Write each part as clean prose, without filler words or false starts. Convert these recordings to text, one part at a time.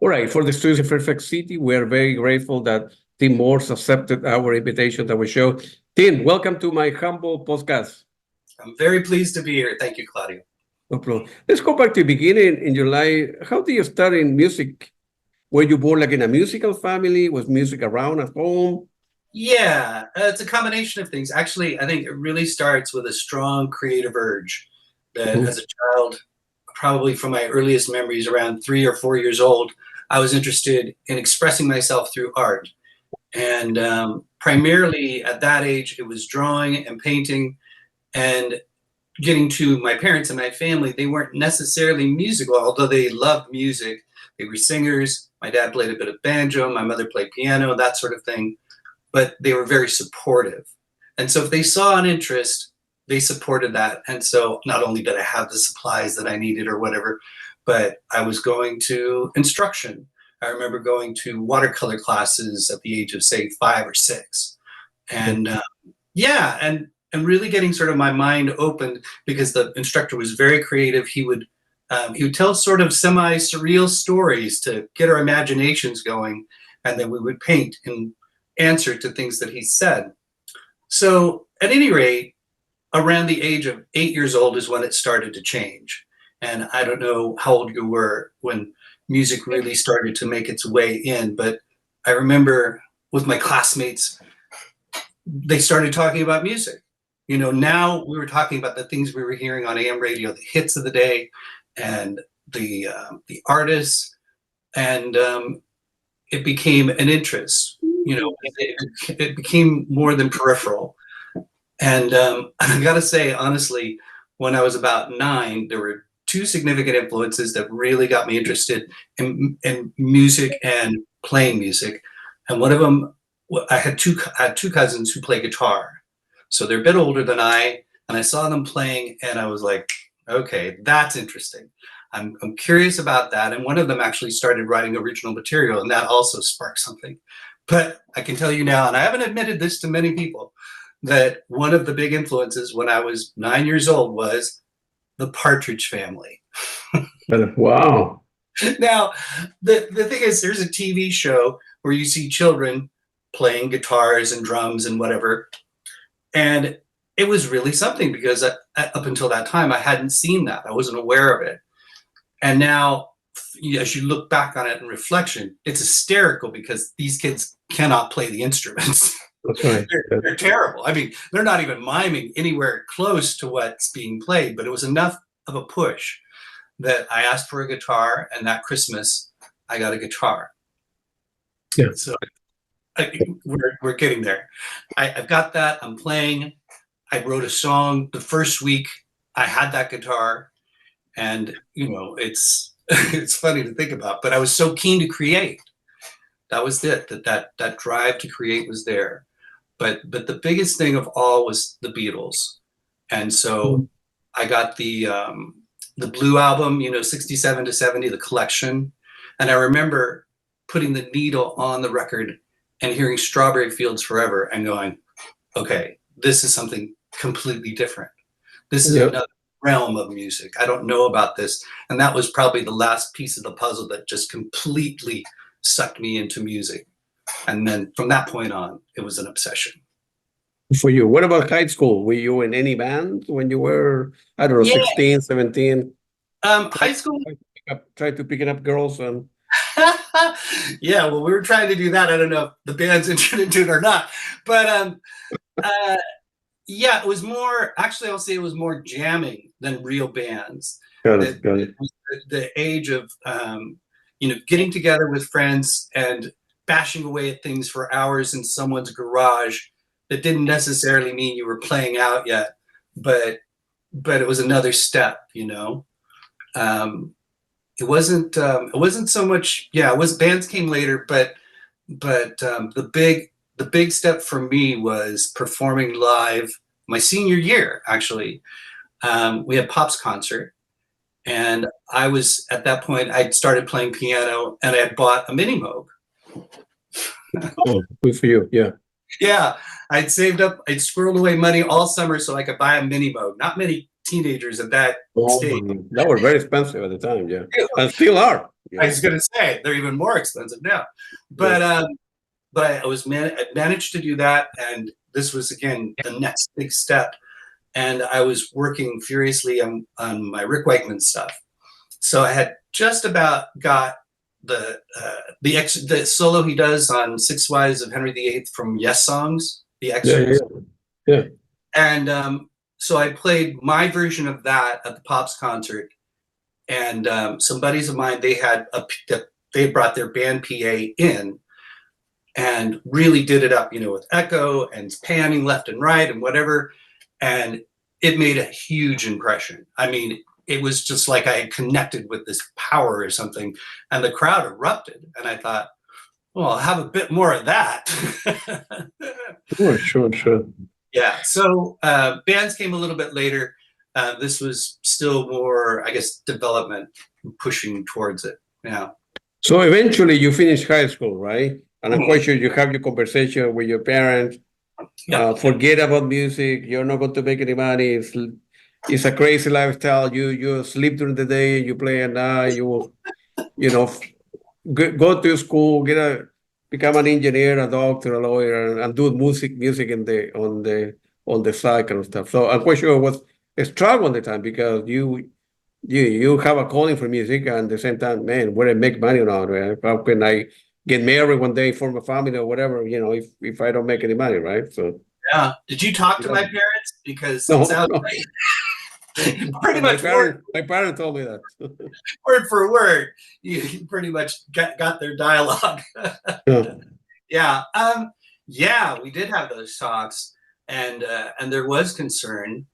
All right, for the students in Fairfax City, we are very grateful that Tim Morse accepted our invitation to our show. Tim, welcome to my humble podcast. I'm very pleased to be here. Thank you, Claudio. No problem. Let's go back to the beginning in your life. How did you start in music? Were you born like in a musical family? Was music around at home? Yeah, it's a combination of things. Actually, I think it really starts with a strong creative urge that Mhm. as a child, probably from my earliest memories around 3 or 4 years old, I was interested in expressing myself through art. And primarily at that age, it was drawing and painting. And getting to my parents and my family, they weren't necessarily musical, although they loved music. They were singers. My dad played a bit of banjo, my mother played piano, that sort of thing. But they were very supportive. And so if they saw an interest, they supported that. And so not only did I have the supplies that I needed or whatever, but I was going to instruction. I remember going to watercolor classes at the age of, say, 5 or 6. And yeah, and really getting sort of my mind opened because the instructor was very creative. He would tell sort of semi-surreal stories to get our imaginations going, and then we would paint in answer to things that he said. So at any rate, around the age of 8 years old is when it started to change. And I don't know how old you were when music really started to make its way in, but I remember with my classmates, they started talking about music. You know, now we were talking about the things we were hearing on AM radio, the hits of the day, and the artists, and it became an interest. You know, it became more than peripheral. And I got to say, honestly, when I was about 9, there were two significant influences that really got me interested in music and playing music. And one of them, I had two cousins who play guitar. So they're a bit older than I, and I saw them playing, and I was like, okay, that's interesting. I'm curious about that. And one of them actually started writing original material, and that also sparked something. But I can tell you now, and I haven't admitted this to many people, that one of the big influences when I was 9 years old was the Partridge Family. Wow. Now, the thing is, there's a TV show where you see children playing guitars and drums and whatever. And it was really something because up until that time, I hadn't seen that. I wasn't aware of it. And now, as you look back on it in reflection, it's hysterical because these kids cannot play the instruments. That's right. They're terrible. I mean, they're not even miming anywhere close to what's being played, but it was enough of a push that I asked for a guitar, and that Christmas I got a guitar. Yeah. So we're getting there. I've got that. I'm playing. I wrote a song the first week I had that guitar, and you know, it's it's funny to think about, but I was so keen to create. That was it. That drive to create was there. But the biggest thing of all was the Beatles, and so I got the Blue album, you know, 67 to 70, the collection, and I remember putting the needle on the record and hearing Strawberry Fields Forever and going, okay, this is something completely different. This is another realm of music. I don't know about this. And that was probably the last piece of the puzzle that just completely sucked me into music. And then from that point on, it was an obsession. For you, what about high school? Were you in any band when you were, I don't know, Yeah. 16, 17? High school. Try to pick up girls and. Yeah, well, we were trying to do that. I don't know if the band's interested in it or not, but yeah, it was more. Actually, I'll say it was more jamming than real bands. Got it. The age of you know, getting together with friends and bashing away at things for hours in someone's garage. That didn't necessarily mean you were playing out yet, but it was another step, you know. It wasn't so much. Yeah, it was, bands came later, but the big step for me was performing live my senior year. Actually, we had Pop's concert, and I was at that point I'd started playing piano, and I had bought a mini Moog. Oh, good for you. Yeah. Yeah, I'd saved up. I'd squirreled away money all summer so I could buy a mini Moog. Not many teenagers at that Oh, stage. that were very expensive at the time, yeah, and still are. I was going to say they're even more expensive now, but I managed to do that, and this was again the next big step. And I was working furiously on my Rick Wakeman stuff, so I had just about got the solo he does on Six Wives of Henry VIII from Yes Songs, the excerpts, Yeah. and so I played my version of that at the Pops concert. And some buddies of mine, they brought their band PA in and really did it up, with echo and panning left and right and whatever. And it made a huge impression. I mean, it was just like I had connected with this power or something, and the crowd erupted. And I thought, well, I'll have a bit more of that. Sure. Yeah. So bands came a little bit later. This was still more, I guess, development, pushing towards it. Yeah. So eventually you finish high school, right? And I'm quite sure you have your conversation with your parents. Yeah. Forget about music. You're not going to make any money. It's a crazy lifestyle. You sleep during the day, you play at night. Go to school, become an engineer, a doctor, a lawyer, and do music on the side kind of stuff. So I'm quite sure it was a struggle at the time because you have a calling for music, and at the same time, man, where I make money now, right? How can I get married one day, form a family or whatever, if I don't make any money, right? So Yeah. Did you talk to my parents? Because no, it sounds no. like pretty My much word parents told me that. for word, you pretty much got their dialogue. Yeah. Yeah. We did have those talks, and there was concern,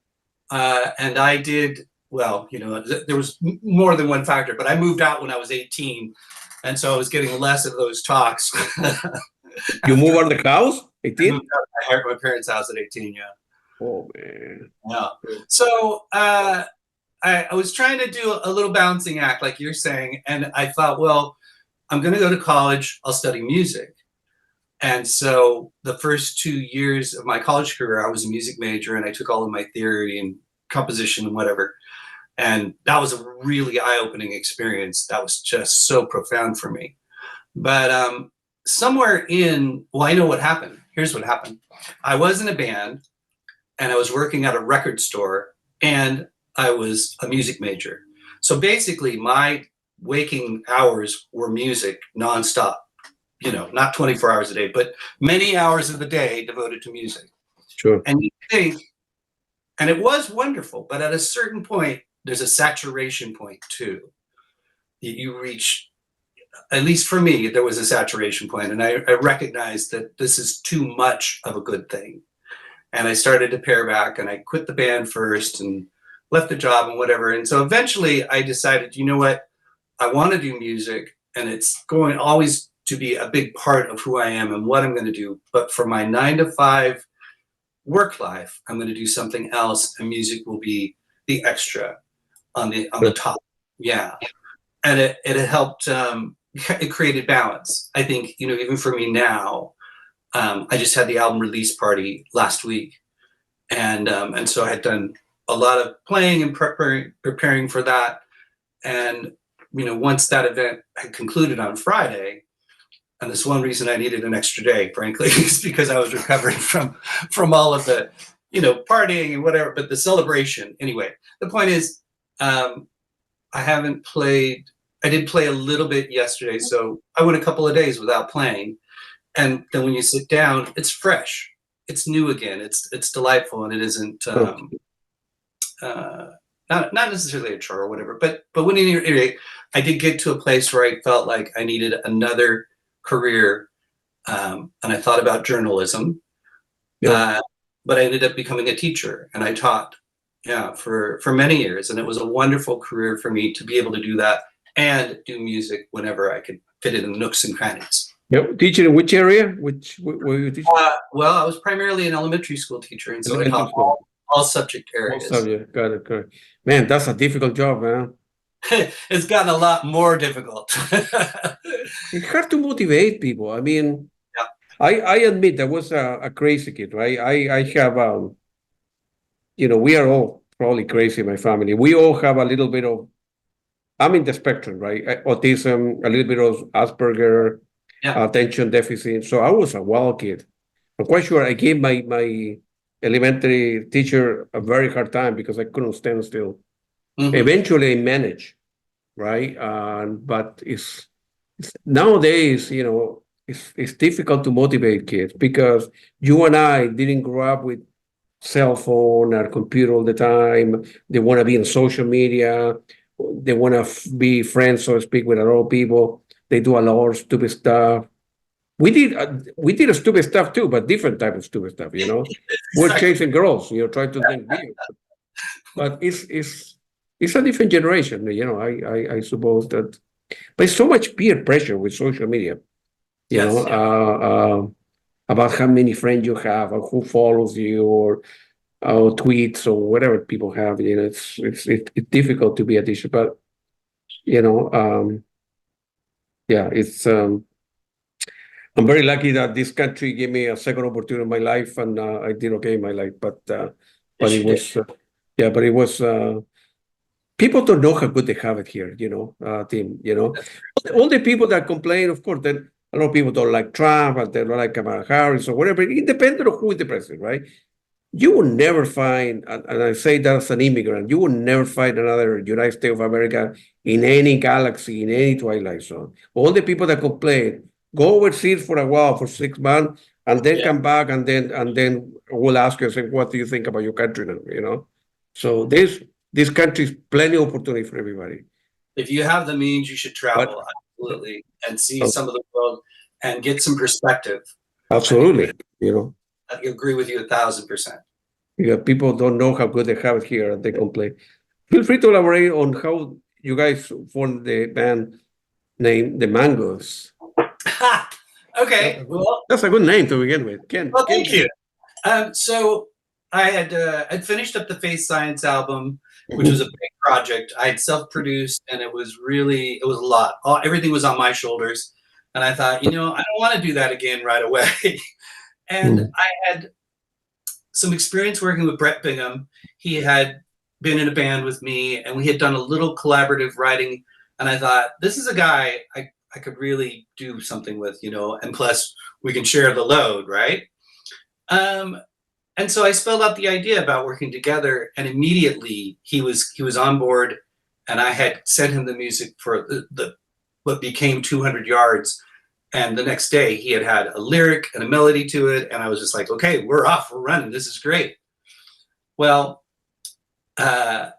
and I did. Well, there was more than one factor, but I moved out when I was 18, and so I was getting less of those talks. You move out of the house? I 18? moved out of my parents' house at 18. Yeah. Oh, man. Yeah. So I was trying to do a little balancing act, like you're saying, and I thought, well, I'm going to go to college. I'll study music. And so the first 2 years of my college career, I was a music major, and I took all of my theory and composition and whatever. And that was a really eye-opening experience. That was just so profound for me. But I know what happened. Here's what happened. I was in a band, and I was working at a record store, and I was a music major. So basically, my waking hours were music nonstop. Not 24 hours a day, but many hours of the day devoted to music. Sure. And you think, and it was wonderful, but at a certain point, there's a saturation point too. You reach, at least for me, there was a saturation point, and I recognized that this is too much of a good thing. And I started to pare back, and I quit the band first and left the job and whatever. And so eventually I decided, you know what, I want to do music, and it's going always to be a big part of who I am and what I'm going to do. But for my 9 to 5 work life, I'm going to do something else, and music will be the extra on the top. Yeah. And it helped, it created balance. I think, even for me now, I just had the album release party last week. And so I had done a lot of playing and preparing for that. And, once that event had concluded on Friday, and this one reason I needed an extra day, frankly, is because I was recovering from all of the, partying and whatever, but the celebration. Anyway, the point is, I haven't played. I did play a little bit yesterday, so I went a couple of days without playing. And then when you sit down, it's fresh, it's new again, it's delightful, and it isn't not necessarily a chore or whatever. But when I did get to a place where I felt like I needed another career, and I thought about journalism. Yeah. But I ended up becoming a teacher, and I taught, for many years, and it was a wonderful career for me to be able to do that and do music whenever I could fit it in the nooks and crannies. Yep. Teaching in which area? Where you teaching? Well, I was primarily an elementary school teacher, and so I taught all subject areas. All subject. Got it. Man, that's a difficult job, man. It's gotten a lot more difficult. It's hard to motivate people. I mean, yeah. I admit I was a crazy kid, right? I have, we are all probably crazy in my family. We all have a little bit of, I'm in the spectrum, right? Autism, a little bit of Asperger, Yeah. attention deficit. So I was a wild kid. I'm quite sure I gave my elementary teacher a very hard time because I couldn't stand still. Mhm. Eventually, I managed, right? But it's nowadays, it's difficult to motivate kids because you and I didn't grow up with cell phone or computer all the time. They want to be in social media. They want to be friends, so to speak, with other people. They do a lot of stupid stuff. We did a stupid stuff too, but different type of stupid stuff. We're Exactly. chasing girls. Trying to think big, but it's a different generation. I suppose that, but it's so much peer pressure with social media. You know, Yes. about how many friends you have or who follows you or tweets or whatever people have. It's difficult to be a teacher, but you know, yeah, I'm very lucky that this country gave me a second opportunity in my life, and I did okay in my life. But Yes, it you did. was, yeah, but it was. People don't know how good they have it here. Tim. All the people that complain, of course, that a lot of people don't like Trump and they don't like Kamala Harris or whatever, independent of who is the president, right? You will never find, and I say that as an immigrant, you will never find another United States of America in any galaxy, in any twilight zone. All the people that complain go overseas for a while, for 6 months, and then Yeah. come back, and then we'll ask you, say, what do you think about your country now? So this country is plenty of opportunity for everybody. If you have the means, you should But travel, absolutely, and see some of the world and get some perspective. I think absolutely, I agree with you 1,000%. people don't know how good they have it here, and they complain. Feel free to elaborate on how you guys formed the band name The Mangoes. Okay, well, That's a good name to begin with. thank you. So I had I'd finished up the Face Science album, which was a big project. I had self-produced, and it was a lot. Everything was on my shoulders, and I thought, I don't want to do that again right away. And Mm. I had some experience working with Brett Bingham. He had been in a band with me, and we had done a little collaborative writing. And I thought, this is a guy I could really do something with, and plus we can share the load, right? Um, and so I spelled out the idea about working together, and immediately he was on board, and I had sent him the music for the what became 200 Yards. And the next day he had a lyric and a melody to it, and I was just like, okay, we're off, we're running, this is great. Well, uh,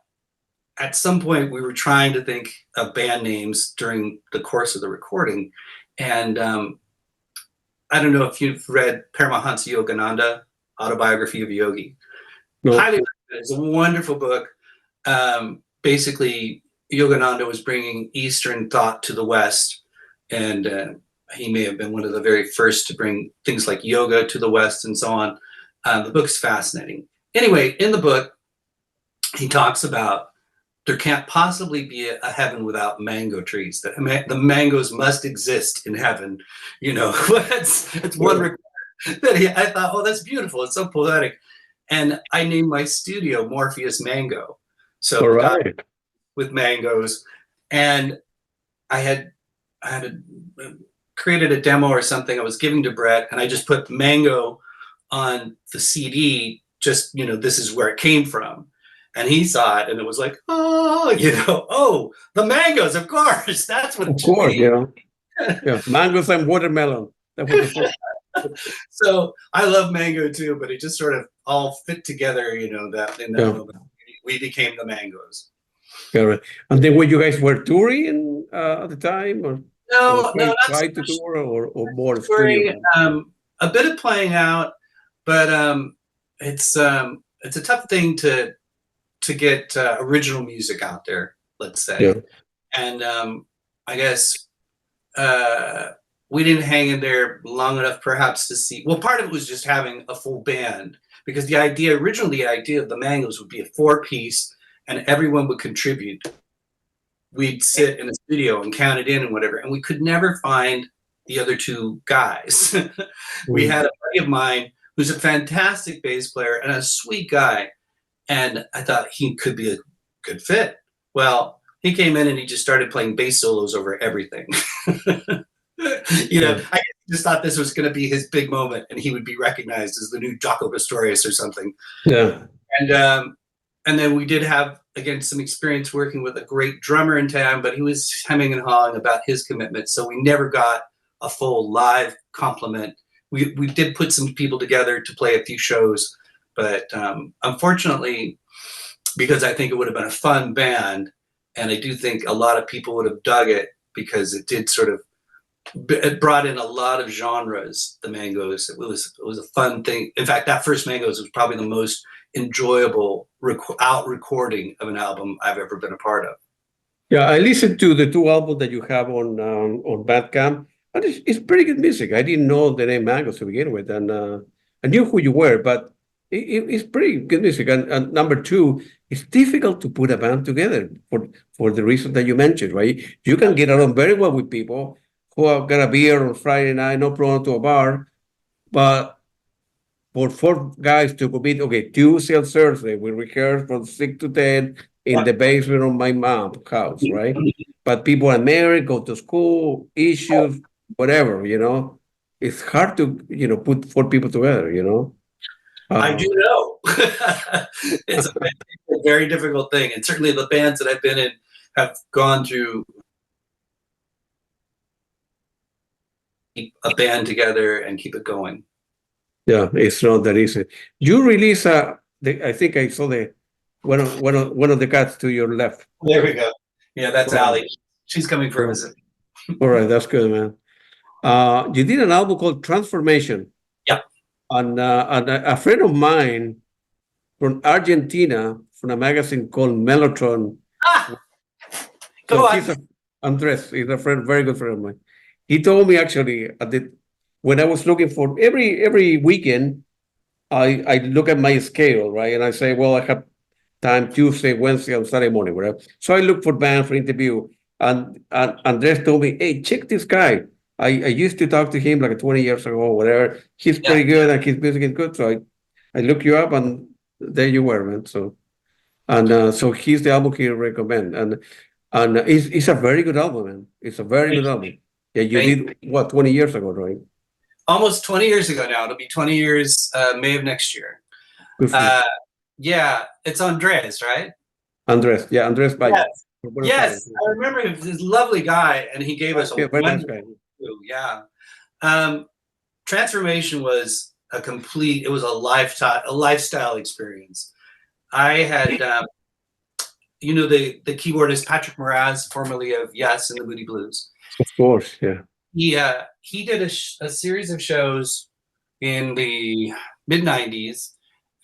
at some point we were trying to think of band names during the course of the recording, and I don't know if you've read Paramahansa Yogananda, Autobiography of a Yogi. No. Highly recommend it. It's a wonderful book. Basically, Yogananda was bringing Eastern thought to the West, and he may have been one of the very first to bring things like yoga to the West and so on. The book's fascinating. Anyway, in the book, he talks about there can't possibly be a heaven without mango trees. That the mangoes must exist in heaven. It's one requirement. I thought, oh, that's beautiful. It's so poetic. And I named my studio Morpheus Mango. All So the guy right. with mangoes, and I had created a demo or something I was giving to Brett, and I just put mango on the CD. Just this is where it came from, and he saw it, and it was like, oh, the mangoes, of course, that's what it Of should course, be. yeah, mangoes and watermelon. That was the first. So I love mango too, but it just sort of all fit together, that in that Yeah, moment we became the mangoes. correct. And then when you guys were touring at the time, or No, not so try to much tour, or more studio touring. band? A bit of playing out, but it's a tough thing to get original music out there, let's Yeah. say. And I guess we didn't hang in there long enough, perhaps, to see. Well, part of it was just having a full band, because originally the idea of the Mangoes would be a 4-piece, and everyone would contribute. We'd sit in a studio and count it in and whatever, and we could never find the other two guys. We Mm. had a buddy of mine who's a fantastic bass player and a sweet guy, And I thought he could be a good fit. Well, he came in and he just started playing bass solos over everything. Yeah. I just thought this was going to be his big moment and he would be recognized as the new Jaco Pastorius or something. Yeah. And then we did have, again, some experience working with a great drummer in town, but he was hemming and hawing about his commitment. So we never got a full live complement. We did put some people together to play a few shows, but unfortunately, because I think it would have been a fun band, and I do think a lot of people would have dug it because it did sort of, it brought in a lot of genres, the Mangoes. It was a fun thing. In fact, that first Mangoes was probably the most enjoyable recording of an album I've ever been a part of. Yeah, I listened to the two albums that you have on Bandcamp, and it's pretty good music. I didn't know the name Mangoes to begin with, and I knew who you were, but it's pretty good music. And number two, it's difficult to put a band together for the reason that you mentioned, right? You can get along very well with people who are gonna be here on Friday night, no problem to a bar, but for four guys to commit, okay, Tuesday and Thursday, we rehearse from 6 to 10 in the basement of my mom's house, right? But people are married, go to school, issues, whatever, It's hard to, put four people together, I do know. It's a very difficult thing. And certainly the bands that I've been in have gone through a band together and keep it going. Yeah, it's not that easy. You release I think I saw the one of the cats to your left. There we go. Yeah, that's Right. Allie. She's coming for a visit. All right, that's good, man. You did an album called Transformation. Yep. And a friend of mine from Argentina, from a magazine called Mellotron. Go on. Andres, he's a friend, very good friend of mine. He told me actually when I was looking for every weekend, I look at my schedule, right? And I say, well, I have time Tuesday, Wednesday, and Saturday morning, whatever. So I look for bands for interview. And Andres told me, hey, check this guy. I used to talk to him like 20 years ago or whatever. He's pretty good and his music is good. So I look you up and there you were, man. So he's the album he recommend. And it's a very good album, man. It's a very good album. Yeah, you did what, 20 years ago, right? Almost 20 years ago now. It'll be 20 years May of next year. Yeah, it's Andres, right? Andres, yeah, Andres Valle. Yes, I remember him. He's a lovely guy, and he gave us a very nice guy. Yeah. Transformation was it was a lifestyle experience. I had, the keyboardist Patrick Moraz, formerly of Yes and the Moody Blues. Of course, yeah. He did a series of shows in the mid-90s,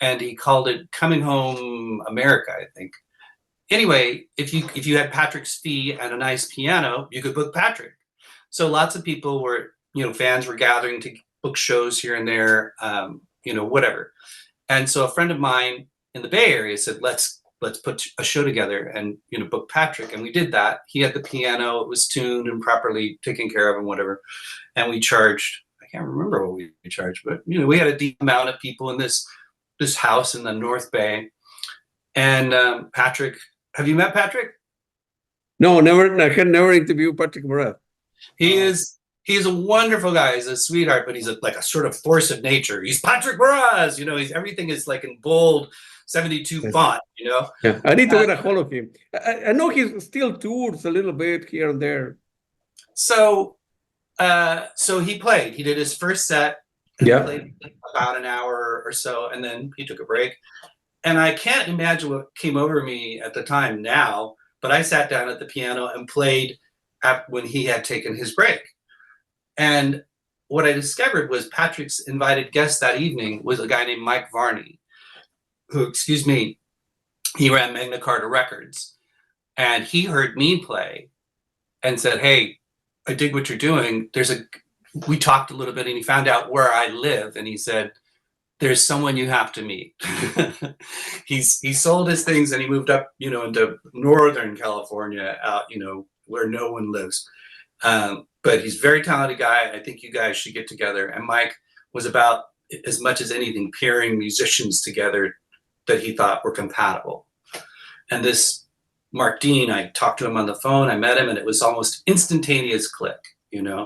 and he called it Coming Home America, I think. Anyway, if you had Patrick's fee and a nice piano, you could book Patrick. So lots of people were, fans were gathering to book shows here and there, whatever. And so a friend of mine in the Bay Area said, let's put a show together and, book Patrick. And we did that. He had the piano, it was tuned and properly taken care of and whatever. And we charged, I can't remember what we charged, but, we had a deep amount of people in this house in the North Bay. And Patrick, have you met Patrick? No, never. I can never interview Patrick Moraz. He's a wonderful guy. He's a sweetheart, but he's like a sort of force of nature. He's Patrick Moraz, everything is like in bold 72 font, Yeah, I need to get a hold of him. I know he still tours a little bit here and there. So he played. He did his first set. And he played about an hour or so, and then he took a break. And I can't imagine what came over me at the time now, but I sat down at the piano and played when he had taken his break. And what I discovered was Patrick's invited guest that evening was a guy named Mike Varney, who, he ran Magna Carta Records. And he heard me play and said, hey, I dig what you're doing. We talked a little bit and he found out where I live. And he said, there's someone you have to meet. He sold his things and he moved up, into Northern California, out, where no one lives. But he's a very talented guy. I think you guys should get together. And Mike was about, as much as anything, pairing musicians together that he thought were compatible. And this Mark Dean, I talked to him on the phone, I met him, and it was almost instantaneous click, you know.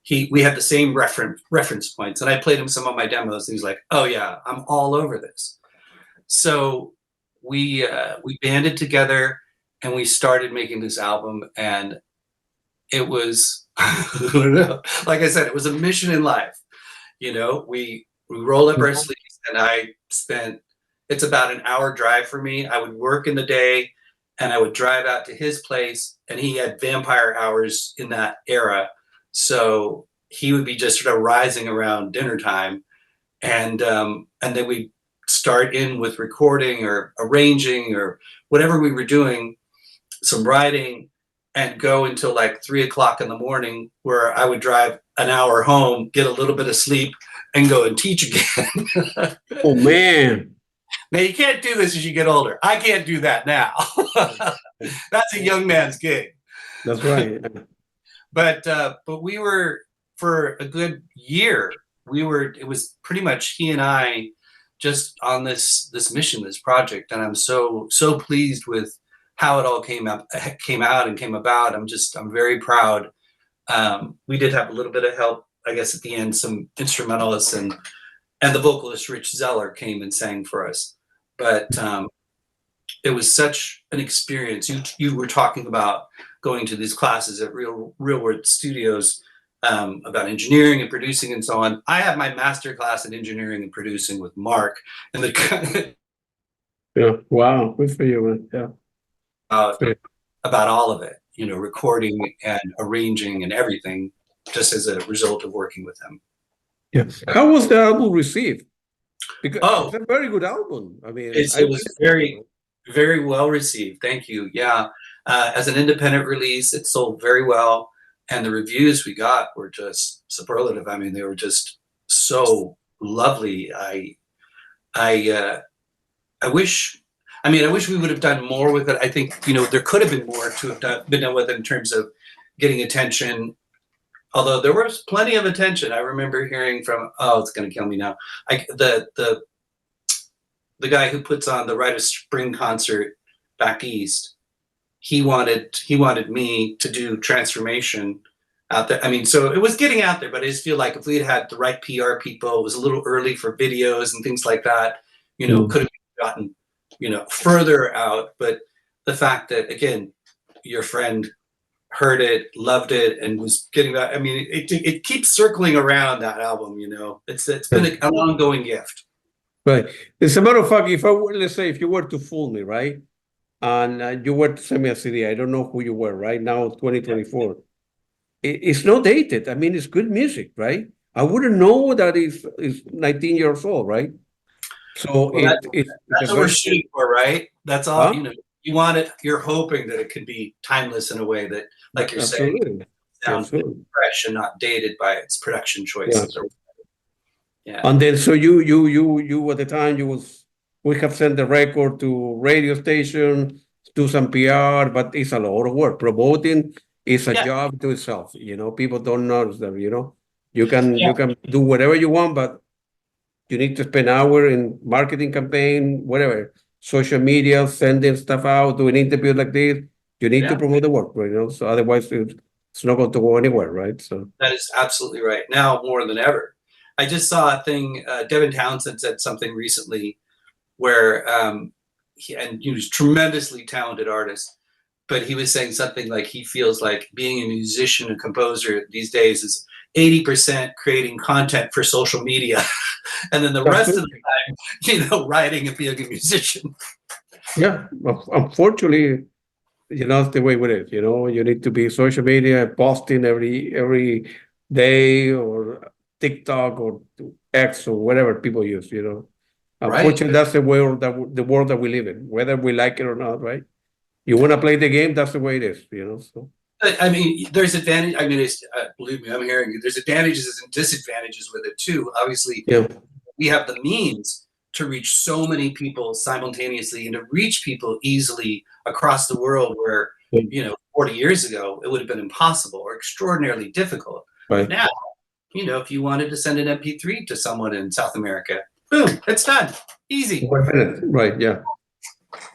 We had the same reference points, and I played him some of my demos, and he's like, "Oh yeah, I'm all over this." So we banded together, and we started making this album, and it was, I don't know, like I said, it was a mission in life. You know, we roll up our sleeves, and it's about an hour drive for me. I would work in the day, and I would drive out to his place, and he had vampire hours in that era. So he would be just sort of rising around dinner time, and then we'd start in with recording or arranging or whatever we were doing, some writing, and go until like 3 o'clock in the morning, where I would drive an hour home, get a little bit of sleep, and go and teach again. Oh man. Now you can't do this as you get older. I can't do that now. That's a young man's gig. That's right. But we were, for a good year, it was pretty much he and I just on this mission, this project, and I'm so pleased with how it all came out and came about. I'm very proud. We did have a little bit of help, I guess, at the end, some instrumentalists, and the vocalist Rich Zeller came and sang for us. But it was such an experience. You were talking about going to these classes at Real World Studios about engineering and producing and so on. I have my master class in engineering and producing with Mark, and yeah, wow, good for you, man. Yeah. About all of it, you know, recording and arranging and everything, just as a result of working with him. Yeah. How was the album received? Because Oh, it's a very good album. I mean, it was very, very well received. Thank you. Yeah. As an independent release, it sold very well. And the reviews we got were just superlative. I mean, they were just so lovely. I wish we would have done more with it. I think, you know, there could have been more to have been done with it in terms of getting attention. Although there was plenty of attention. I remember hearing from, oh, it's going to kill me now. The guy who puts on the Rite of Spring concert back east, he wanted me to do Transformation out there. I mean, so it was getting out there, but I just feel like if we had the right PR people, it was a little early for videos and things like that, you know, could have gotten, you know, further out. But the fact that, again, your friend heard it, loved it, and was getting that, I mean, it keeps circling around that album, you know. It's been an ongoing gift. Right. As a matter of fact, let's say if you were to fool me, right? And you were to send me a CD, I don't know who you were, right? Now, 2024. It's not dated. I mean, it's good music, right? I wouldn't know that it's 19 years old, right? So well, that's what we're shooting for, right? That's all, you know, you want it, you're hoping that it could be timeless in a way that, like you're saying, sounds fresh and not dated by its production choices. Yeah. And then, so you at the time, we have sent the record to radio station, do some PR, but it's a lot of work. Promoting is a job to itself. You know, people don't know that, you know, you can do whatever you want, but you need to spend hours in marketing campaign, whatever, social media, sending stuff out, doing interviews like this. You need to promote the work, right? You know, so otherwise it's not going to go anywhere, right? So that is absolutely right. Now more than ever. I just saw a thing, Devin Townsend said something recently where he was a tremendously talented artist, but he was saying something like he feels like being a musician and composer these days is 80% creating content for social media, and then the rest of the time, you know, writing and being a musician. Yeah, unfortunately, you know, that's the way it is. You know, you need to be social media, posting every day, or TikTok or X or whatever people use. You know, unfortunately, that's the world that we live in, whether we like it or not. Right? You want to play the game, that's the way it is. You know, so. I mean, there's advantage. I mean, believe me, I'm hearing you. There's advantages and disadvantages with it too. Obviously, we have the means to reach so many people simultaneously and to reach people easily across the world, where, you know, 40 years ago, it would have been impossible or extraordinarily difficult. Right. Now, you know, if you wanted to send an MP3 to someone in South America, boom, it's done. Easy. 1 minute, right? Yeah.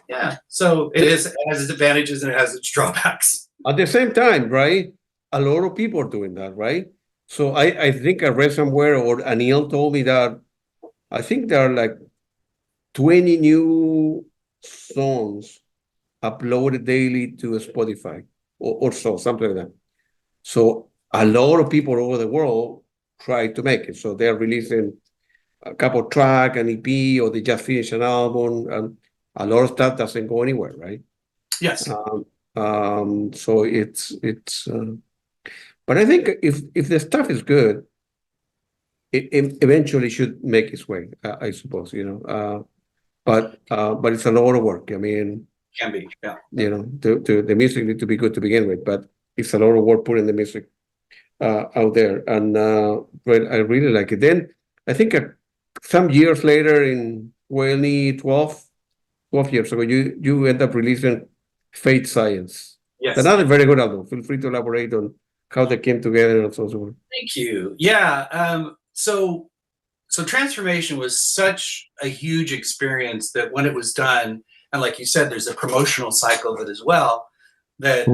Yeah. So it has its advantages and it has its drawbacks. At the same time, right? A lot of people are doing that, right? So I think I read somewhere, or Anil told me that I think there are like 20 new songs uploaded daily to Spotify or so, something like that. So a lot of people over the world try to make it. So they're releasing a couple track, an EP, or they just finish an album, and a lot of stuff doesn't go anywhere, right? Yes. So but I think if the stuff is good, it eventually should make its way, I suppose, but it's a lot of work. I mean, Can be. Yeah. the music need to be good to begin with, but it's a lot of work putting the music out there, and but I really like it. Then I think some years later, in 12 years ago, you end up releasing Fate Science. Yes. Another very good album. Feel free to elaborate on how they came together and so on. Thank you. Yeah. So transformation was such a huge experience that when it was done, and like you said, there's a promotional cycle of it as well, that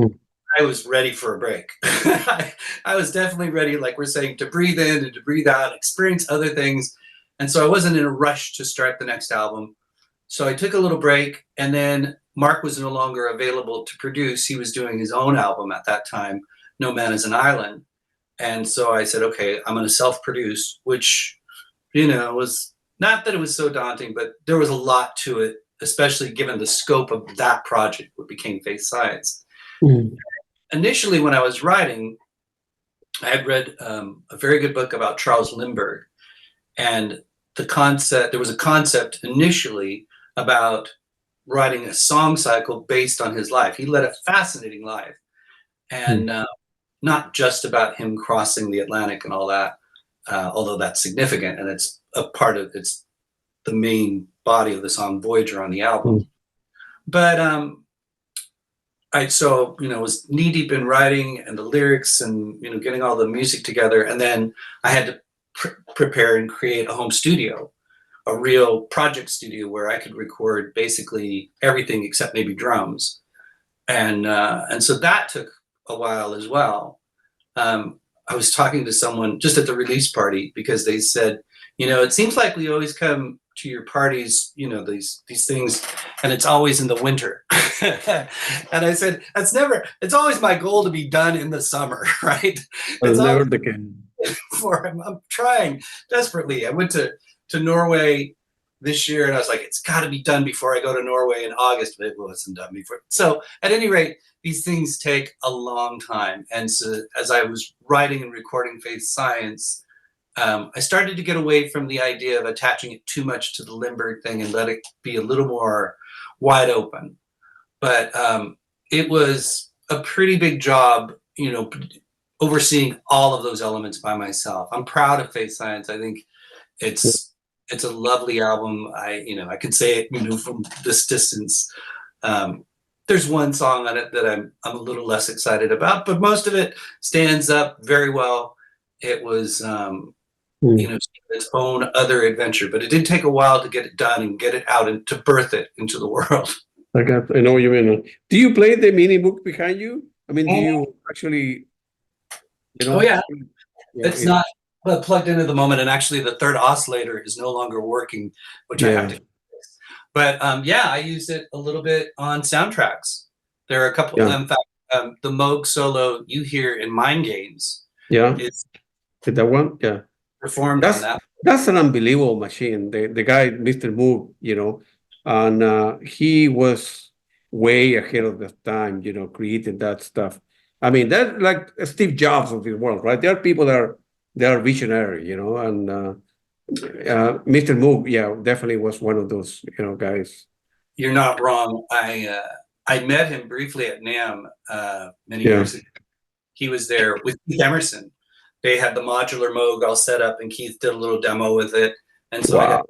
I was ready for a break. I was definitely ready, like we're saying, to breathe in and to breathe out, experience other things. And so I wasn't in a rush to start the next album. So I took a little break, and then Mark was no longer available to produce. He was doing his own album at that time, No Man is an Island. And so I said, okay, I'm going to self-produce, which, was not that it was so daunting, but there was a lot to it, especially given the scope of that project, what became Faith Science. Initially, when I was writing, I had read a very good book about Charles Lindbergh, and there was a concept initially about writing a song cycle based on his life. He led a fascinating life, and not just about him crossing the Atlantic and all that, although that's significant, and it's the main body of the song Voyager on the album. But I was knee deep in writing and the lyrics and getting all the music together, and then I had to prepare and create a home studio, a real project studio where I could record basically everything except maybe drums, and so that took a while as well. I was talking to someone just at the release party because they said, it seems like we always come to your parties, these things, and it's always in the winter. And I said, it's always my goal to be done in the summer, right? It's never the case. I'm trying desperately. I went to Norway this year, and I was like, it's got to be done before I go to Norway in August, but it wasn't done before. So at any rate, these things take a long time. And so as I was writing and recording Faith Science, I started to get away from the idea of attaching it too much to the Lindbergh thing and let it be a little more wide open. But it was a pretty big job, overseeing all of those elements by myself. I'm proud of Faith Science. I think it's a lovely album. I can say it, from this distance. There's one song on it that I'm a little less excited about, but most of it stands up very well. It was, its own other adventure, but it did take a while to get it done and get it out and to birth it into the world. I know what you mean. Do you play the mini book behind you? I mean, do you actually, Oh yeah, it's not plugged in at the moment, and actually the third oscillator is no longer working, which I have to fix. But I use it a little bit on soundtracks. There are a couple. In fact, the Moog solo you hear in Mind Games. Is that one? Yeah. Performed on that. That's an unbelievable machine. The guy, Mr. Moog, and he was way ahead of the time, creating that stuff. I mean, that's like Steve Jobs of this world, right? There are people that are visionary, and Mr. Moog, definitely was one of those, guys. You're not wrong. I met him briefly at NAMM many years ago. He was there with Keith Emerson. They had the modular Moog all set up, and Keith did a little demo with it. And so I got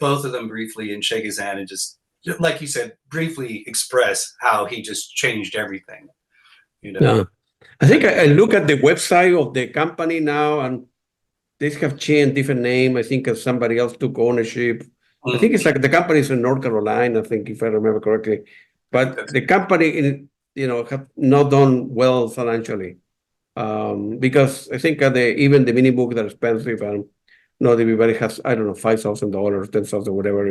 both of them briefly and shake his hand and just, like you said, briefly express how he just changed everything. I think I look at the website of the company now, and they have changed different name. I think somebody else took ownership. I think Mm. it's like the company is in North Carolina, I think, if I remember correctly. But the company, have not done well financially. Because I think even the mini books are expensive, and not everybody has, I don't know, $5,000, 10,000, whatever,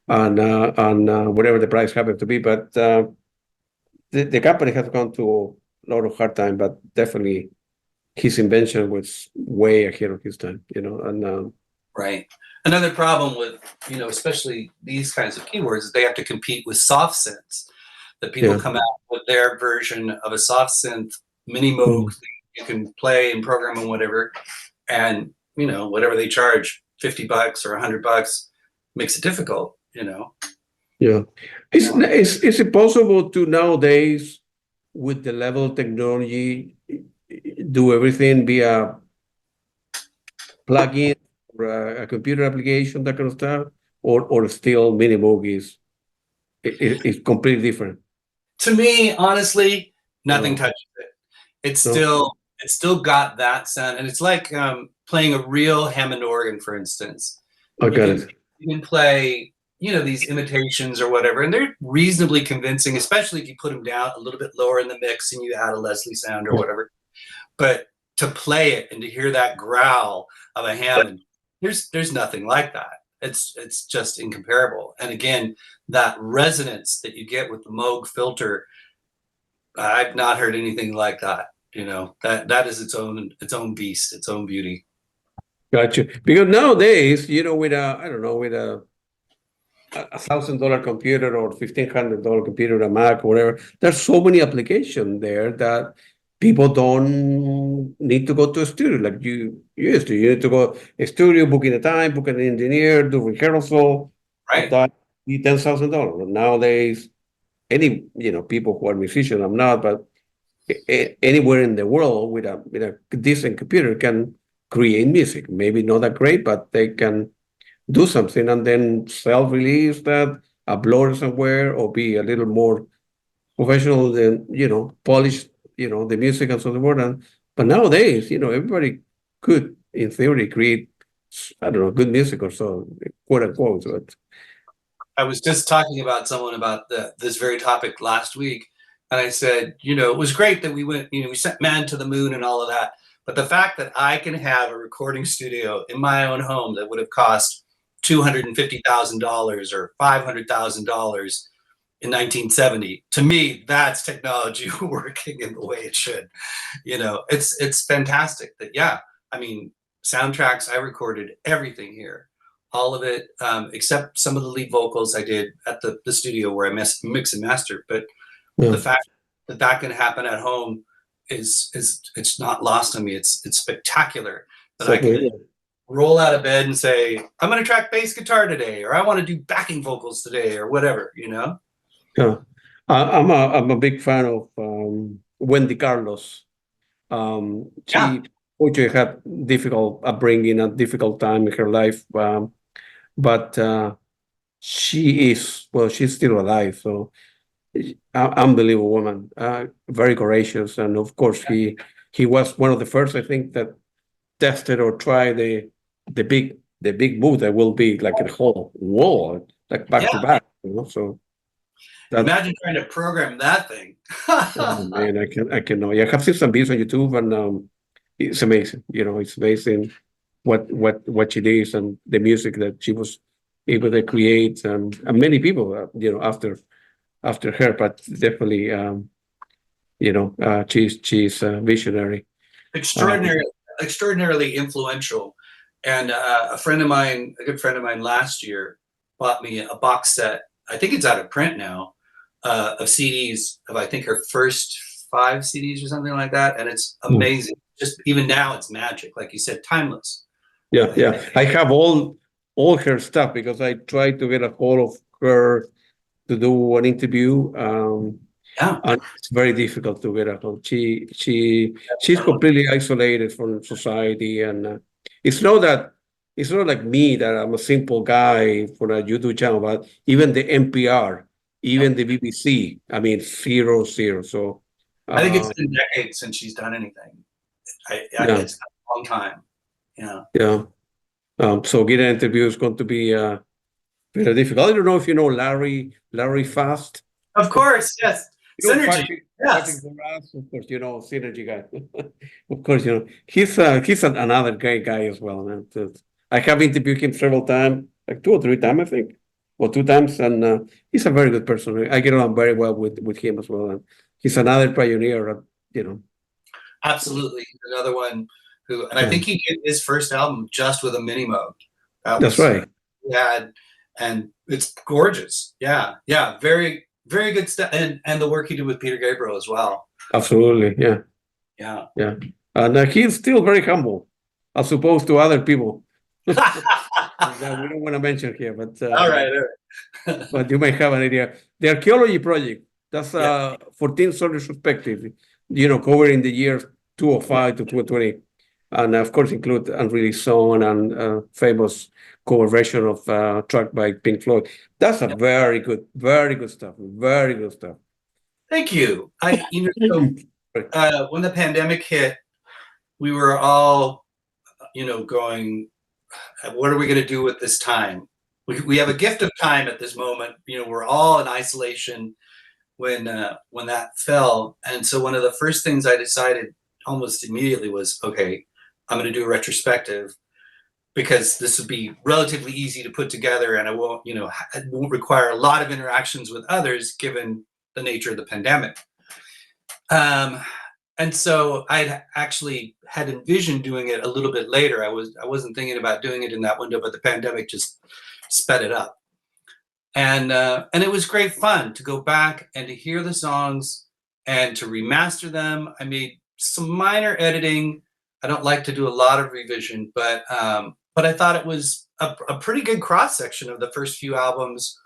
and whatever the price happens to be. But the company has gone through a lot of hard time, but definitely his invention was way ahead of his time, and Right. Another problem with, especially these kinds of keyboards is they have to compete with soft synths. That people yeah. come out with their version of a soft synth mini Moog Mm. that you can play and program and whatever, and whatever they charge, $50 or $100, makes it difficult. Yeah. Is, Yeah. is it possible to nowadays, with the level of technology, do everything via plugin or a computer application, that kind of stuff, or still Minimoog is completely different? To me, honestly, nothing No, touches it. It's no, still it's still got that sound, and it's like playing a real Hammond organ, for instance. I You got can it. you can play these imitations or whatever, and they're reasonably convincing, especially if you put them down a little bit lower in the mix and you add a Leslie sound or whatever. But to play it and to hear that growl of a Hammond, there's nothing like that. It's just incomparable. And again, that resonance that you get with the Moog filter, I've not heard anything like that. That is its own beast, its own beauty. Gotcha. Because nowadays, with I don't know, with $1,000 computer or $1,500 computer, a Mac, whatever. There's so many applications there that people don't need to go to a studio like you used to. You need to go a studio, booking a time, book an engineer, do rehearsal, Right. that be $10,000. Nowadays, any people who are musicians, I'm not, but anywhere in the world with a decent computer can create music. Maybe not that great, but they can do something and then self-release that, upload it somewhere, or be a little more professional than, polish, the music and so forth. But nowadays, everybody could, in theory, create, I don't know, good music or so, quote unquote. But I was just talking about someone about this very topic last week, and I said, it was great that we went, we sent man to the moon and all of that, but the fact that I can have a recording studio in my own home that would have cost $250,000 or $500,000 in 1970, to me, that's technology working in the way it should. It's fantastic that, yeah, I mean, soundtracks, I recorded everything here, all of it, except some of the lead vocals I did at the studio where I mix and master. But yeah, the fact that that can happen at home is it's not lost on me. It's spectacular that I can exactly. roll out of bed and say, I'm going to track bass guitar today, or I want to do backing vocals today, or whatever. Yeah. I'm a big fan of Wendy Carlos. Yeah, She Unfortunately had difficult upbringing, a difficult time in her life, but she's still alive. So unbelievable woman, very courageous, and of course he was one of the first, I think, that tested or tried the big boot that will be like a whole wall, like back yeah. to back. So that. Imagine trying to program that thing. Oh man, I can know. Yeah, I have seen some videos on YouTube, and it's amazing. It's amazing what she did and the music that she was able to create, and many people, after her, but definitely, she's a visionary. Um, Extraordinary, extraordinarily influential. And a friend of mine, a good friend of mine last year, bought me a box set. I think it's out of print now, of CDs of, I think, her first 5 CDs or something like that. And it's amazing. Just even now, it's magic. Like you said, timeless. yeah, yeah. I have all her stuff because I tried to get a hold of her to do an interview. Yeah. And it's very difficult to get a hold. She's completely isolated from society, and it's not like me, that I'm a simple guy for a YouTube channel, but even the NPR, even the BBC, I mean, zero, zero. So, I think it's uh, been decades since she's done anything. yeah, It's a long time. Yeah. Yeah. So getting an interview is going to be very difficult. I don't know if you know Larry Fast. Of course, yes. You know, Synergy. Patrick Yes. Moraz, of course, you know, Synergy guy. Of course, you know, he's another great guy as well. Man. I have interviewed him several times, like 2 or 3 times, I think, or 2 times, and he's a very good person. I get along very well with him as well. And he's another pioneer, you know. Absolutely. Another one who, and I Yeah, think he did his first album just with a mini mode. That that's was, right. yeah, and it's gorgeous. Yeah. Yeah. Very, very good stuff. And the work he did with Peter Gabriel as well. Absolutely. Yeah, Yeah. yeah. And he's still very humble, as opposed to other people that we don't want to mention here, but All right. All right. but you may have an idea. The Archaeology project, that's Yeah. 14 songs perspective, you know, covering the years 205 to 220. And of course, include unreleased song and famous cover version of track by Pink Floyd. That's a Yeah. very good stuff. Very good stuff. Thank you. So, when the pandemic hit, we were all, going, what are we going to do with this time? We have a gift of time at this moment. We're all in isolation when that fell. And so one of the first things I decided almost immediately was, okay, I'm going to do a retrospective because this would be relatively easy to put together, and it won't require a lot of interactions with others given the nature of the pandemic. And so I'd actually had envisioned doing it a little bit later. I wasn't thinking about doing it in that window, but the pandemic just sped it up. And it was great fun to go back and to hear the songs and to remaster them. I made some minor editing. I don't like to do a lot of revision, but I thought it was a pretty good cross section of the first few albums.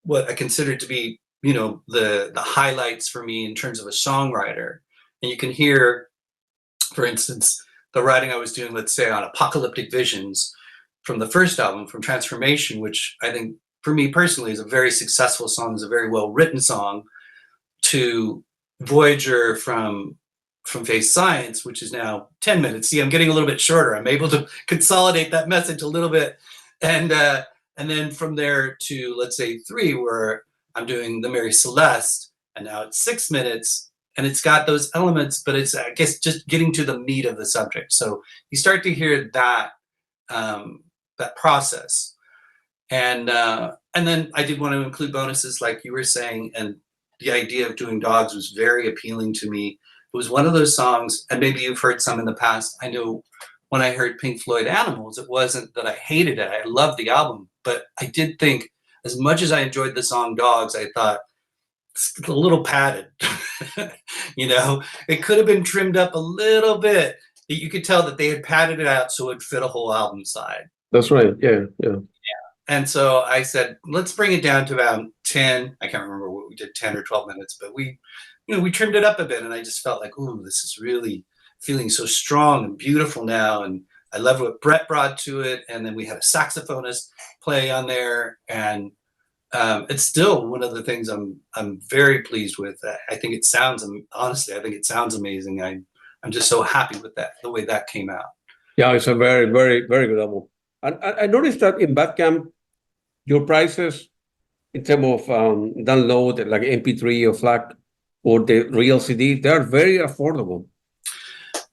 What I considered to be, the highlights for me in terms of a songwriter. And you can hear, for instance, the writing I was doing, let's say, on Apocalyptic Visions from the first album, from Transformation, which I think for me personally is a very successful song, is a very well written song, to Voyager from Face Science, which is now 10 minutes. See, I'm getting a little bit shorter. I'm able to consolidate that message a little bit. And then from there to, let's say, 3, where I'm doing the Mary Celeste, and now it's 6 minutes, and it's got those elements, but it's, I guess, just getting to the meat of the subject. So you start to hear that process. And then I did want to include bonuses, like you were saying, and the idea of doing dogs was very appealing to me. It was one of those songs, and maybe you've heard some in the past. I know when I heard Pink Floyd Animals, it wasn't that I hated it. I loved the album, but I did think, as much as I enjoyed the song Dogs, I thought it's a little padded. It could have been trimmed up a little bit. You could tell that they had padded it out so it'd fit a whole album side. That's right. Yeah, yeah. And so I said, let's bring it down to about 10. I can't remember what we did, 10 or 12 minutes, but we trimmed it up a bit. And I just felt like, ooh, this is really feeling so strong and beautiful now. And I love what Brett brought to it. And then we had a saxophonist play on there. And it's still one of the things I'm very pleased with. I think it sounds, honestly, I think it sounds amazing. I'm just so happy with that, the way that came out. Yeah, it's a very, very, very good album. And I noticed that in Bandcamp, your prices in terms of download, like MP3 or FLAC or the real CD, they're very affordable.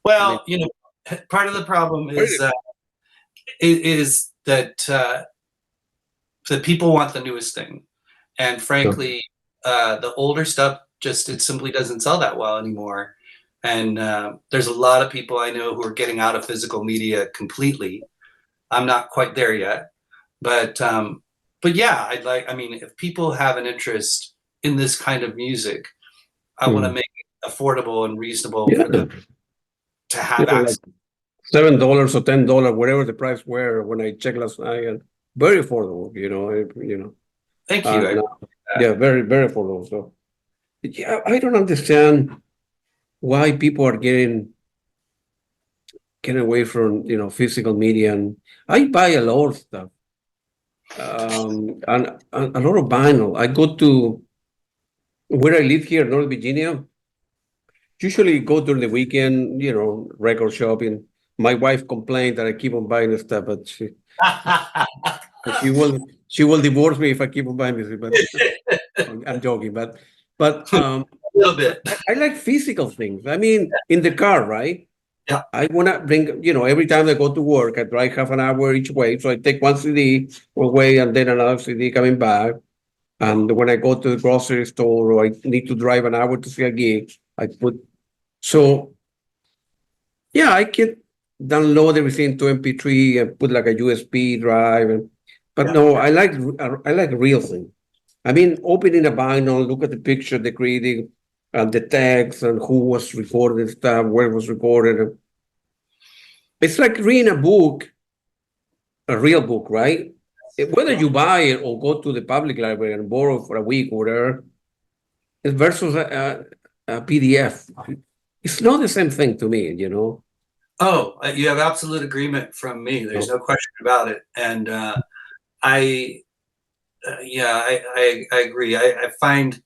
Well, part of the problem is that people want the newest thing, and frankly, the older stuff it simply doesn't sell that well anymore. And there's a lot of people I know who are getting out of physical media completely. I'm not quite there yet, but yeah, if people have an interest in this kind of music, I want to make it affordable and reasonable for them to have access. Like $7 or $10, whatever the price were when I checked last night, and very affordable. Thank you. Yeah, very, very affordable. So, yeah, I don't understand why people are getting away from physical media. And I buy a lot of stuff, and a lot of vinyl. I go to where I live here, North Virginia. Usually go during the weekend, record shopping. my wife complained that I keep on buying stuff, but she will divorce me if I keep on buying music. But I'm joking. But A little bit. I like physical things. I mean, in the car, right? Yeah. I wanna bring, every time I go to work, I drive half an hour each way. So I take one CD one way and then another CD coming back. And when I go to the grocery store or I need to drive an hour to see a gig, I put so yeah, I can download everything to MP3 and put like a USB drive. But Yeah. no, I like real things. I mean, opening a vinyl, look at the picture, the critic, and the text, and who was recording stuff, where it was recorded. It's like reading a book, a real book, right? Whether Yeah. you buy it or go to the public library and borrow for a week or whatever, versus a PDF. It's not the same thing to me. Oh, you have absolute agreement from me. There's no question about it. And I, yeah, I agree. I find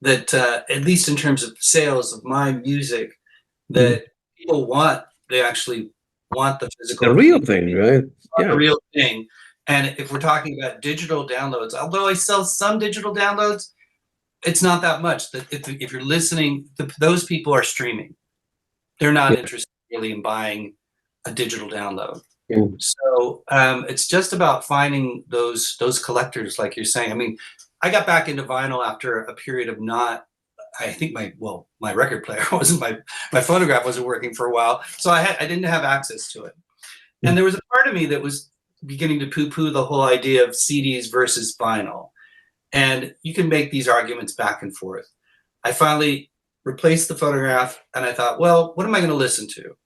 that at least in terms of sales of my music, that people they actually want the The physical, real thing, right? the Yeah. real thing. And if we're talking about digital downloads, although I sell some digital downloads, it's not that much. That if you're listening, those people are streaming. They're not Yeah. interested really in buying a digital download. Yeah. So it's just about finding those collectors, like you're saying. I mean, I got back into vinyl after a period of not. I think my record player wasn't my phonograph wasn't working for a while, so I didn't have access to it. And there was a part of me that was beginning to poo-poo the whole idea of CDs versus vinyl. And you can make these arguments back and forth. I finally replaced the phonograph and I thought, well, what am I going to listen to?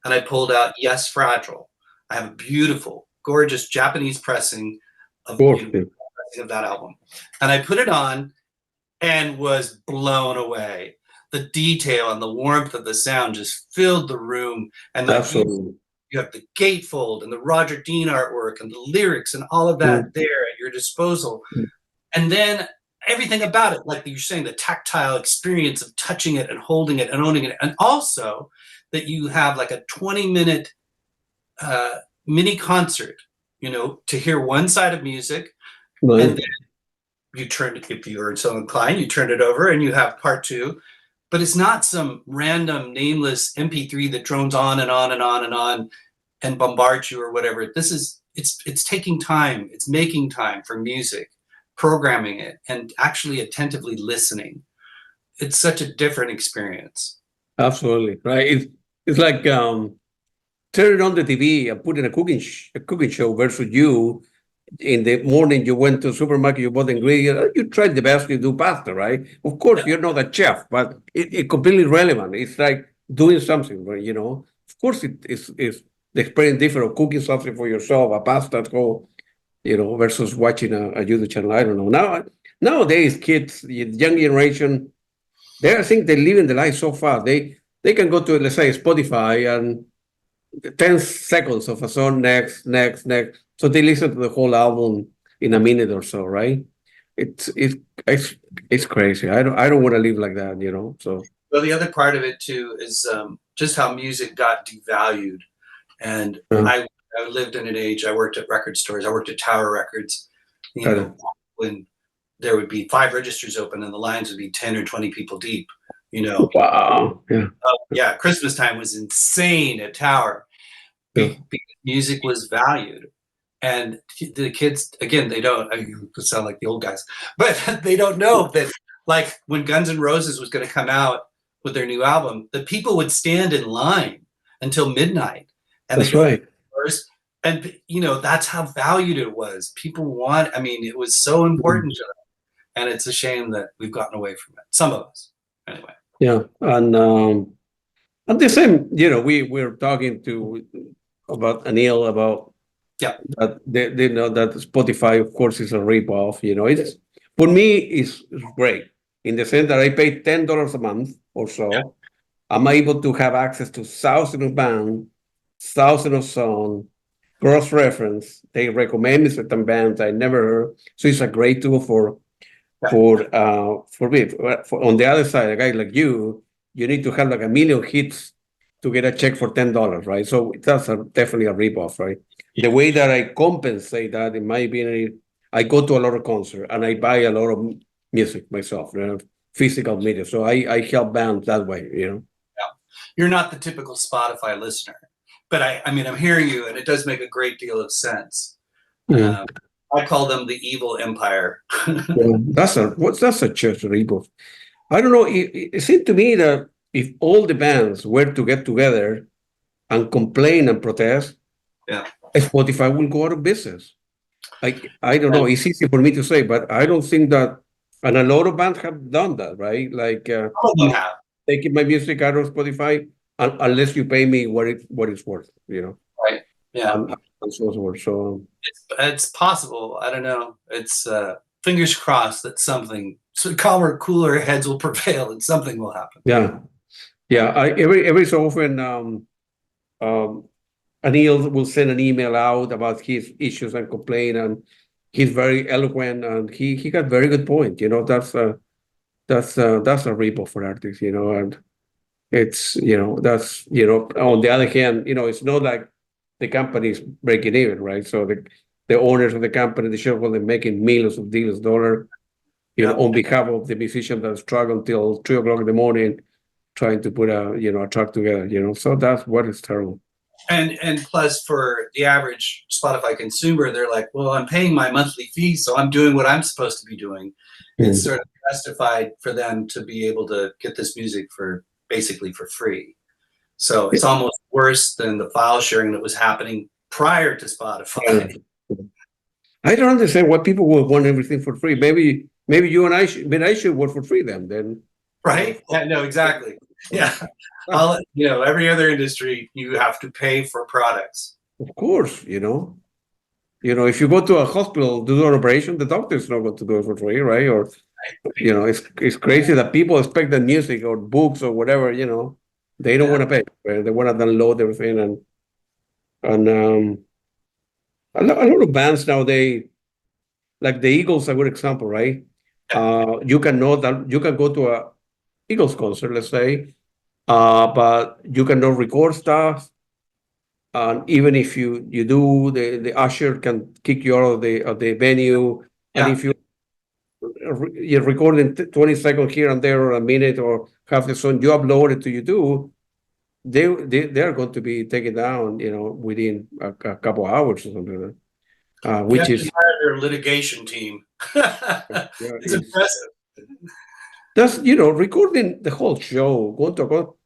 And I pulled out Yes, Fragile. I have a beautiful, gorgeous Japanese pressing of, of that album. And I put it on and was blown away. The detail and the warmth of the sound just filled the room. And Absolutely. you have the gatefold and the Roger Dean artwork and the lyrics and all of that there at your disposal. And then everything about it, like you're saying, the tactile experience of touching it and holding it and owning it. And also that you have like a 20-minute mini concert, to hear one side of music. Right. And then you turn it, if you are so inclined, you turn it over and you have part two. But it's not some random nameless MP3 that drones on and on and on and on and bombards you or whatever. It's taking time. It's making time for music, programming it, and actually attentively listening. It's such a different experience. Absolutely. Right. It's like turning on the TV and putting a cooking show versus you in the morning you went to the supermarket, you bought ingredients, you tried the best, you do pasta, right? Of course, you're not a chef, but it's completely relevant. It's like doing something, right? Of course, it's the experience different of cooking something for yourself, a pasta at home, versus watching a YouTube channel. I don't know. Nowadays, kids, the young generation, I think they're living the life so fast. They can go to, let's say, Spotify and 10 seconds of a song, next. So they listen to the whole album in a minute or so, right? It's crazy. I don't want to live like that, So Well, the other part of it too is just how music got devalued. And I lived in an age, I worked at record stores, I worked at Tower Records, when there would be 5 registers open and the lines would be 10 or 20 people deep, Wow. Yeah. Yeah, Christmas time was insane at Tower because music was valued. And the kids, again, they don't, sound like the old guys, but they don't know that, like, when Guns N' Roses was going to come out with their new album, the people would stand in line until midnight. And that's right. And, that's how valued it was. People it was so important to them. And it's a shame that we've gotten away from it. Some of us, anyway. Yeah. And the same, we're talking about Anil about that they know that Spotify, of course, is a ripoff. It's for me, it's great in the sense that I pay $10 a month or so. Yeah. I'm able to have access to thousands of bands, thousands of songs, cross-reference. They recommend me certain bands I never heard. So it's a great tool for me. On the other side, a guy like you need to have like a million hits to get a check for $10, right? So that's definitely a ripoff, right? The way that I compensate that, in my opinion, I go to a lot of concerts and I buy a lot of music myself, physical media. So I help bands that way. You're not the typical Spotify listener, but I mean, I'm hearing you, and it does make a great deal of sense. Mm. I call them the evil empire. Yeah, that's a church ripoff. I don't know. It seemed to me that if all the bands were to get together and complain and protest, Yeah. Spotify will go out of business. I don't know. It's easy for me to say, but I don't think that, and a lot of bands have done that, right? Like All of them have. taking my music out of Spotify unless you pay me what it's worth. Right. Yeah. And so forth. So It's possible. I don't know. It's fingers crossed that something, so calmer, cooler heads will prevail and something will happen. yeah. Every so often, Anil will send an email out about his issues and complain, and he's very eloquent, and he got very good point. That's a ripoff for artists, and it's that's on the other hand, it's not like the company's breaking even, right? So the owners of the company, the shareholders, making millions of dollars, on behalf of the musician that struggle until 3 o'clock in the morning trying to put a track together, So that's what is terrible. And plus, for the average Spotify consumer, they're like, well, I'm paying my monthly fee, so I'm doing what I'm supposed to be doing. It's sort of justified for them to be able to get this music basically for free. So it's almost worse than the file sharing that was happening prior to Spotify. I don't understand why people would want everything for free. Maybe you and I should work for free then. Right? Yeah, no, exactly. Yeah. Every other industry, you have to pay for products. Of course, if you go to a hospital to do an operation, the doctor's not going to do it for free, right? Or, it's crazy that people expect that music or books or whatever, they don't want to pay. Right? They want to download everything, and a lot of bands now, like the Eagles, a good example, right? You can go to a Eagles concert, let's say, but you cannot record stuff. And even if you do, the usher can kick you out of the venue. And if you're recording 20 seconds here and there, or a minute, or half the song, you upload it to YouTube, they're going to be taken down, within a couple of hours or something like that. Which is their litigation team. It's impressive. That's recording the whole show, going to go.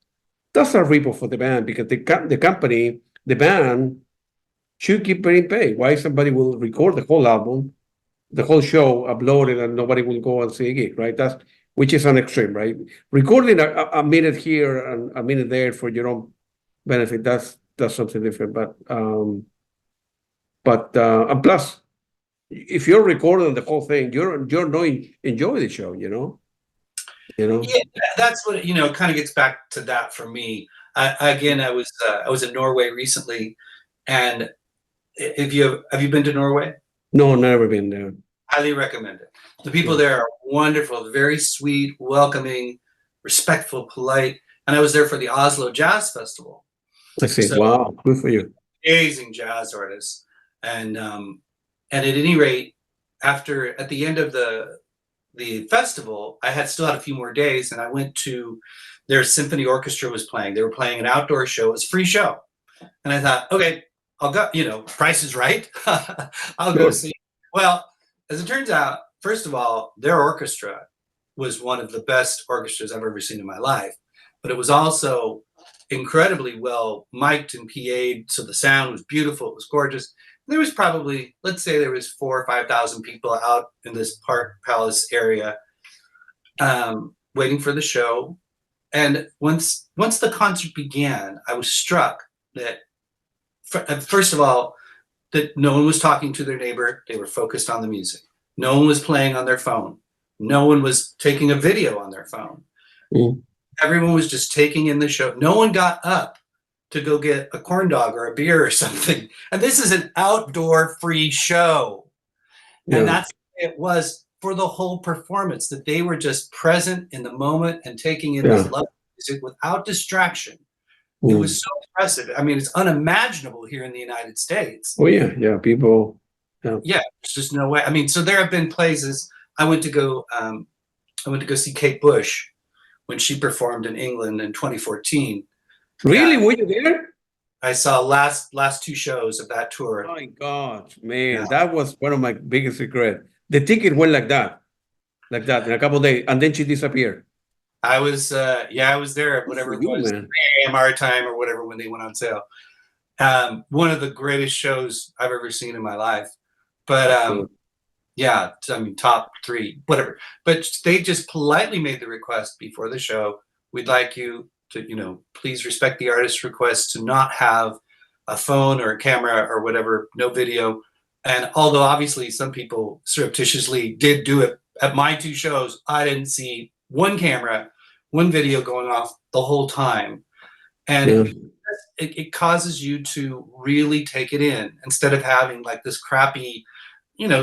That's a ripoff for the band, because the company, the band, should keep getting paid. Why somebody will record the whole album, the whole show, upload it, and nobody will go and see a gig, right? Which is an extreme, right? Recording a minute here and a minute there for your own benefit, that's something different. And plus, if you're recording the whole thing, you're not enjoying the show, Yeah, that's what kind of gets back to that for me. I was in Norway recently, and have you been to Norway? No, never been there. Highly recommend it. The people there are wonderful, very sweet, welcoming, respectful, polite. And I was there for the Oslo Jazz Festival. I see. So, wow, good for you. Amazing jazz artists, and at any rate, at the end of the festival, I still had a few more days, and I went to their symphony orchestra was playing. They were playing an outdoor show. It was a free show. And I thought, okay, I'll go, Price is Right. I'll go see. Well, as it turns out, first of all, their orchestra was one of the best orchestras I've ever seen in my life. But it was also incredibly well mic'd and PA'd. So the sound was beautiful. It was gorgeous. There was probably, let's say there was 4,000 or 5,000 people out in this Park Palace area waiting for the show. And once the concert began, I was struck that, first of all, that no one was talking to their neighbor. They were focused on the music. No one was playing on their phone. No one was taking a video on their phone. Everyone was just taking in the show. No one got up to go get a corn dog or a beer or something. And this is an outdoor free show. And that's what it was for the whole performance, that they were just present in the moment and taking in this love music without distraction. It Mm. was so impressive. I mean, it's unimaginable here in the United States. Oh yeah, yeah. People. Yeah. Yeah, there's just no way. I mean, so there have been places I went to go. I went to go see Kate Bush when she performed in England in 2014. Really? Yeah, Were you there? I saw last two shows of that tour. My God, man, Yeah, that was one of my biggest regrets. The ticket went like that in a couple of days, and then she disappeared. I was I was there at Good for whatever it you, was, man. 3 a.m. our time or whatever when they went on sale. One of the greatest shows I've ever seen in my life. But Absolutely. yeah, I mean, top three, whatever. But they just politely made the request before the show. We'd like you to, please respect the artist's request to not have a phone or a camera or whatever, no video. And although obviously some people surreptitiously did do it at my two shows, I didn't see one camera, one video going off the whole time. And Yeah. it causes you to really take it in instead of having like this crappy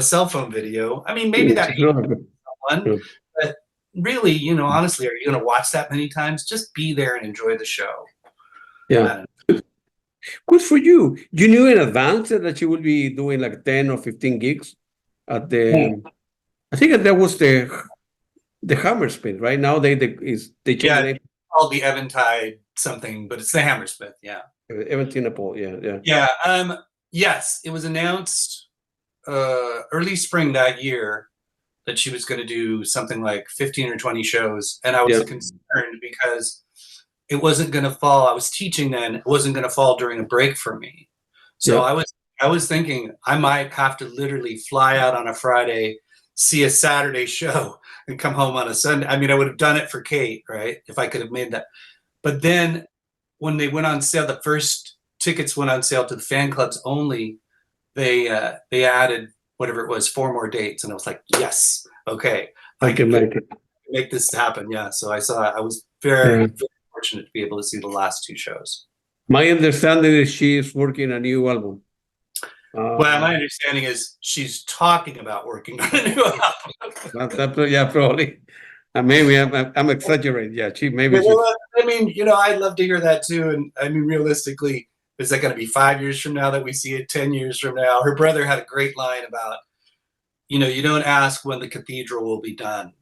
cell phone video. I mean, maybe that It's not good. one, Yeah. but really, honestly, are you going to watch that many times? Just be there and enjoy the show. Yeah. Good for you. You knew in advance that you would be doing like 10 or 15 gigs at the, I think that was the Hammersmith, right? Now they changed the Yeah, name called the Eventide something, but it's the Hammersmith. Yeah. to Eventinaple. Yeah, yeah. Yeah. Yes, it was announced early spring that year that she was going to do something like 15 or 20 shows. And I was Yeah. concerned because it wasn't going to fall. I was teaching then. It wasn't going to fall during a break for me. So Yeah. I was thinking I might have to literally fly out on a Friday, see a Saturday show, and come home on a Sunday. I mean, I would have done it for Kate, right? If I could have made that. But then when they went on sale, the first tickets went on sale to the fan clubs only. They added whatever it was, 4 more dates, and I was like, yes, okay, I can make it. make this happen. Yeah. So I was Yeah. very fortunate to be able to see the last two shows. My understanding is she is working a new album. Well, my understanding is she's talking about working on a new album. Yeah, probably. Maybe I'm exaggerating. Yeah, maybe she's. Well, I mean, I'd love to hear that too. And I mean, realistically, is that going to be 5 years from now that we see it? 10 years from now? Her brother had a great line about, you don't ask when the cathedral will be done.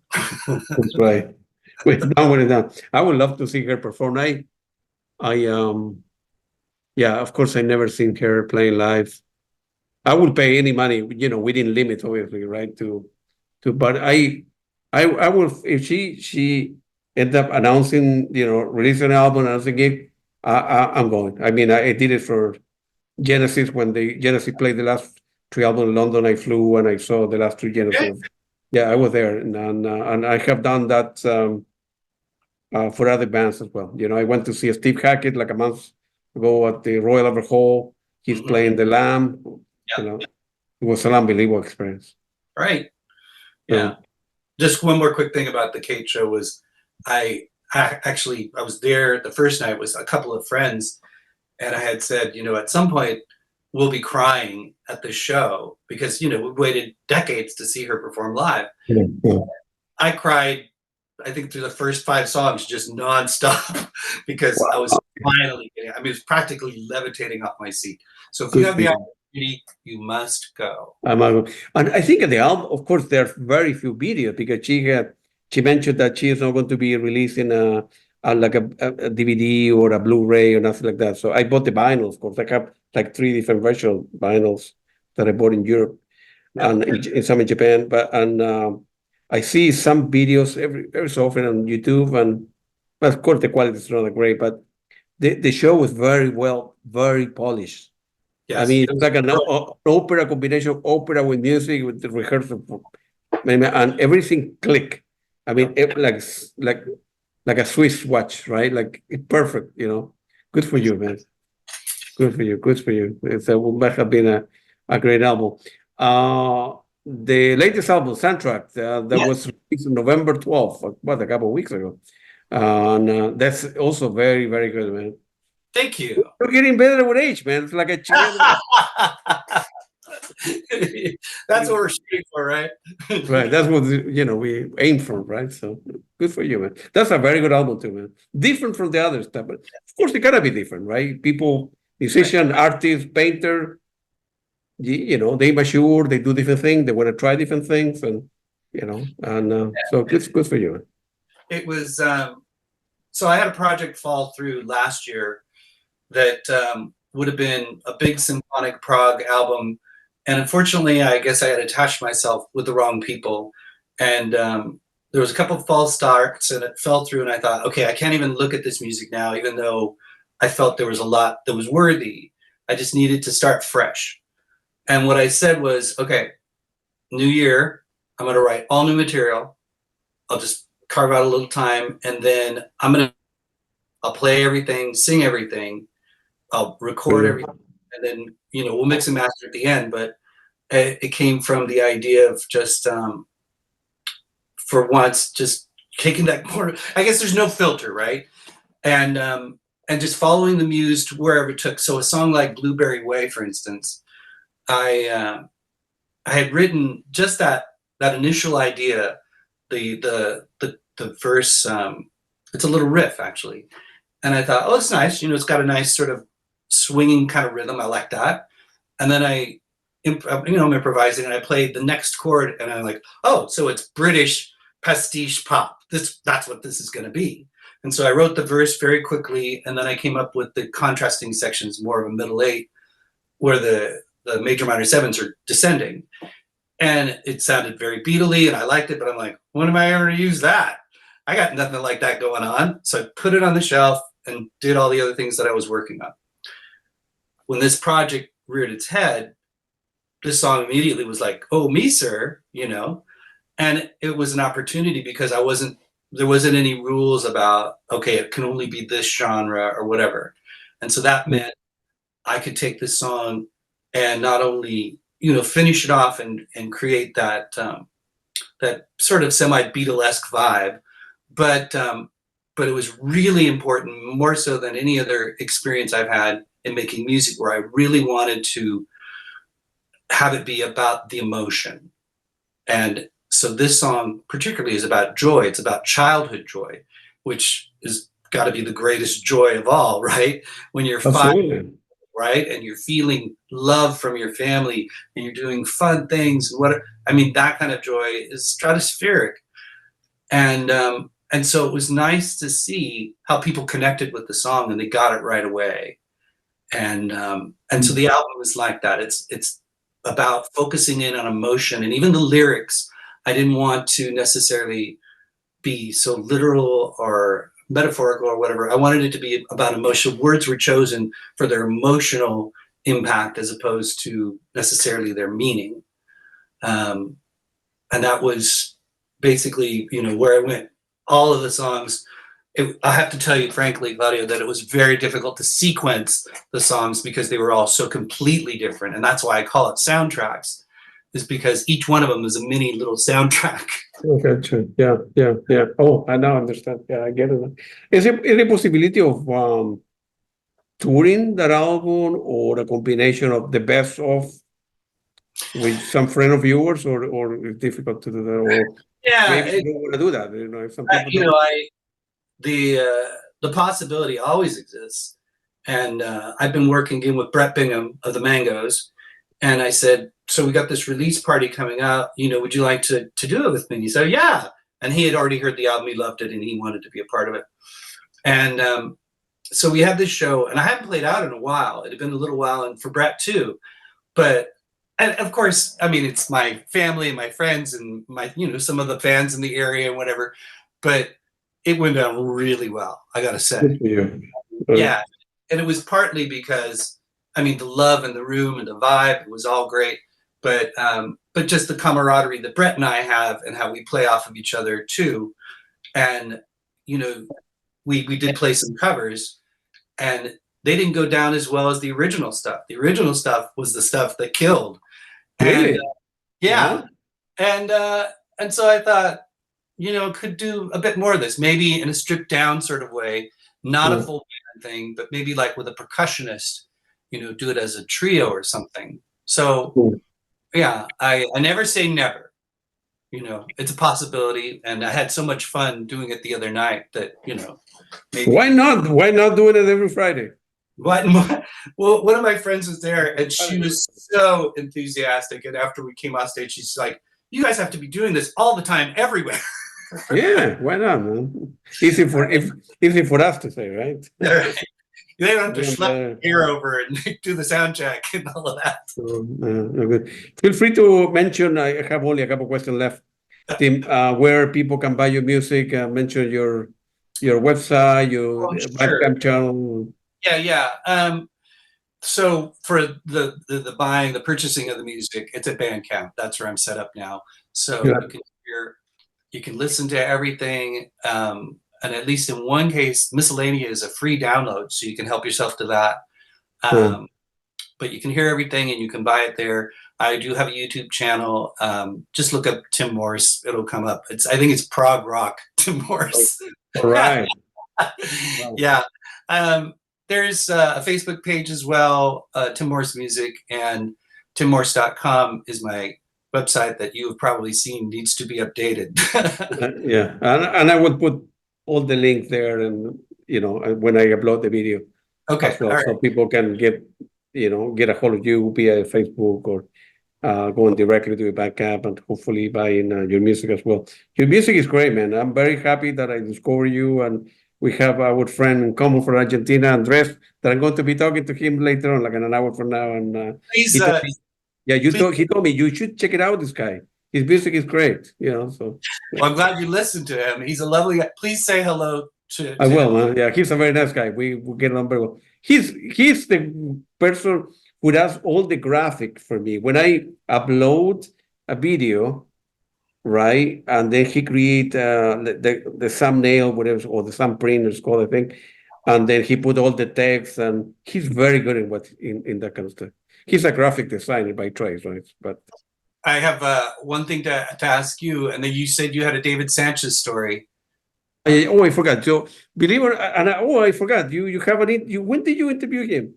That's right. When it's done. I would love to see her perform. Yeah, of course, I never seen her playing live. I would pay any money, within limits, obviously, right? But I will if she end up announcing, releasing an album, announcing gig, I'm going. I mean, I did it for Genesis when Genesis played the last 3 albums in London. I flew and I saw the last 3 Genesis. Okay. Yeah, I was there, and I have done that for other bands as well. I went to see Steve Hackett like a month ago at the Royal Albert Hall. He's playing the Lamb. Yeah. It was an unbelievable experience. Right. Yeah. Just one more quick thing about the Kate show was I was there the first night with a couple of friends, and I had said, at some point we'll be crying at the show because, we waited decades to see her perform live. Yeah. I cried, I think, through the first 5 songs just nonstop because I was finally getting, it was practically levitating off my seat. So if you have the opportunity, you must go. And I think at the album, of course, there are very few videos because she mentioned that she is not going to be releasing a DVD or a Blu-ray or nothing like that. So I bought the vinyl, of course. I have like 3 different virtual vinyls that I bought in Europe and in some in Japan. But I see some videos every so often on YouTube, and of course the quality is not that great, but the show was very polished. Yes. I mean, it's like an opera combination of opera with music, with the rehearsal, and everything click. I mean, like a Swiss watch, right? Like it's perfect, Good for you, man. Good for you. Good for you. It must have been a great album. The latest album, Soundtrack, that was released on November 12th, a couple of weeks ago. And that's also very, very good, man. Thank you. You're getting better with age, man. It's like a That's what we're shooting for, right? Right. That's what we aim for, right? So Good for you, man. That's a very good album too, man. Different from the other stuff, but of course it gotta be different, right? People, musician, artist, painter, they mature, they do different things, they want to try different things, and so good for you, man. It was so I had a project fall through last year that would have been a big symphonic prog album, and unfortunately, I guess I had attached myself with the wrong people, and there was a couple of false starts, and it fell through. And I thought, okay, I can't even look at this music now, even though I felt there was a lot that was worthy. I just needed to start fresh. And what I said was, okay, new year, I'm going to write all new material. I'll just carve out a little time, and then I'll play everything, sing everything, I'll record everything, and then we'll mix and master at the end. But it came from the idea of just for once just taking that corner. I guess there's no filter, right? And just following the muse to wherever it took. So a song like Blueberry Way, for instance, I had written just that initial idea, the verse. It's a little riff actually, and I thought, oh, it's nice. It's got a nice sort of swinging kind of rhythm. I like that. And then I'm improvising, and I played the next chord, and I'm like, oh, so it's British pastiche pop. That's what this is going to be. And so I wrote the verse very quickly, and then I came up with the contrasting sections, more of a middle eight, where the major minor sevens are descending. And it sounded very Beatley, and I liked it, but I'm like, when am I ever going to use that? I got nothing like that going on. So I put it on the shelf and did all the other things that I was working on. When this project reared its head, this song immediately was like, oh, me, sir, and it was an opportunity because there wasn't any rules about, okay, it can only be this genre or whatever. And so that meant I could take this song and not only, finish it off and create that sort of semi-Beatlesque vibe, but it was really important, more so than any other experience I've had in making music, where I really wanted to have it be about the emotion. And so this song particularly is about joy. It's about childhood joy, which is got to be the greatest joy of all, right? When you're 5, right? And you're feeling love from your family and you're doing fun things. That kind of joy is stratospheric. And so it was nice to see how people connected with the song and they got it right away. And so the album is like that. It's about focusing in on emotion, and even the lyrics, I didn't want to necessarily be so literal or metaphorical or whatever. I wanted it to be about emotion. Words were chosen for their emotional impact as opposed to necessarily their meaning. And that was basically, where I went. All of the songs, I have to tell you, frankly, Claudio, that it was very difficult to sequence the songs because they were all so completely different. And that's why I call it soundtracks, is because each one of them is a mini little soundtrack. Okay, true. Yeah. Oh, I now understand. Yeah, I get it. Is there any possibility of touring that album, or a combination of the best of with some friend of yours, or it's difficult to do that? Or maybe you don't want to do that. If some people the possibility always exists. And I've been working in with Brett Bingham of the Mangoes, and I said, so we got this release party coming out, would you like to do it with me? And he said, yeah. And he had already heard the album, he loved it, and he wanted to be a part of it. And so we had this show, and I haven't played out in a while. It had been a little while, and for Brett too. But and of course, it's my family and my friends and my, some of the fans in the area and whatever. But it went down really well, I gotta say. Yeah. And it was partly because, the love in the room and the vibe, it was all great. But just the camaraderie that Brett and I have and how we play off of each other too. And, we did play some covers, and they didn't go down as well as the original stuff. The original stuff was the stuff that killed. Really? And, yeah. And so I thought, could do a bit more of this, maybe in a stripped down sort of way, not a full band thing, but maybe like with a percussionist, do it as a trio or something. So yeah, I never say never. you know, it's a possibility. And I had so much fun doing it the other night that, you know, maybe. Why not? Why not doing it every Friday? But well, one of my friends was there and she was so enthusiastic. And after we came off stage, she's like, "You guys have to be doing this all the time, everywhere." Yeah, why not, man? Easy for us to say, right? Right. They don't have to And, schlep gear over and do the sound check and all of that. good. Feel free to mention. I have only a couple questions left, Tim. Where people can buy your music. Mention your website, your Oh, sure. Bandcamp channel. Yeah. So for the buying, the purchasing of the music, it's at Bandcamp. That's where I'm set up now. So Yeah. you can listen to everything. And at least in one case, Miscellanea is a free download, so you can help yourself to that. But you can hear everything and you can buy it there. I do have a YouTube channel. Just look up Tim Morse. It'll come up. I think it's prog rock Tim Morse. All right. Yeah. There's a Facebook page as well, Tim Morse Music, and timmorse.com is my website that you have probably seen needs to be updated. Yeah, and I would put all the links there, and when I upload the video Okay, as well, all right. so people can get a hold of you via Facebook or going directly to your Bandcamp and hopefully buying your music as well. Your music is great, man. I'm very happy that I discovered you, and we have our friend in common from Argentina, Andres, that I'm going to be talking to him later on, like in an hour from now. And Please, he told me, he told me you should check it out. This guy, his music is great. So. well, I'm glad you listened to him. He's a lovely guy. Please say hello to I will, him. man. Yeah, he's a very nice guy. We get along very well. He's the person who does all the graphic for me. When I upload a video, right, and then he create the thumbnail, whatever, or the thumbprint is called, I think, and then he put all the text, and he's very good in that kind of stuff. He's a graphic designer by trade, right? But I have one thing to ask you, and then you said you had a David Sanchez story. I forgot. So believe it, I forgot. You have when did you interview him?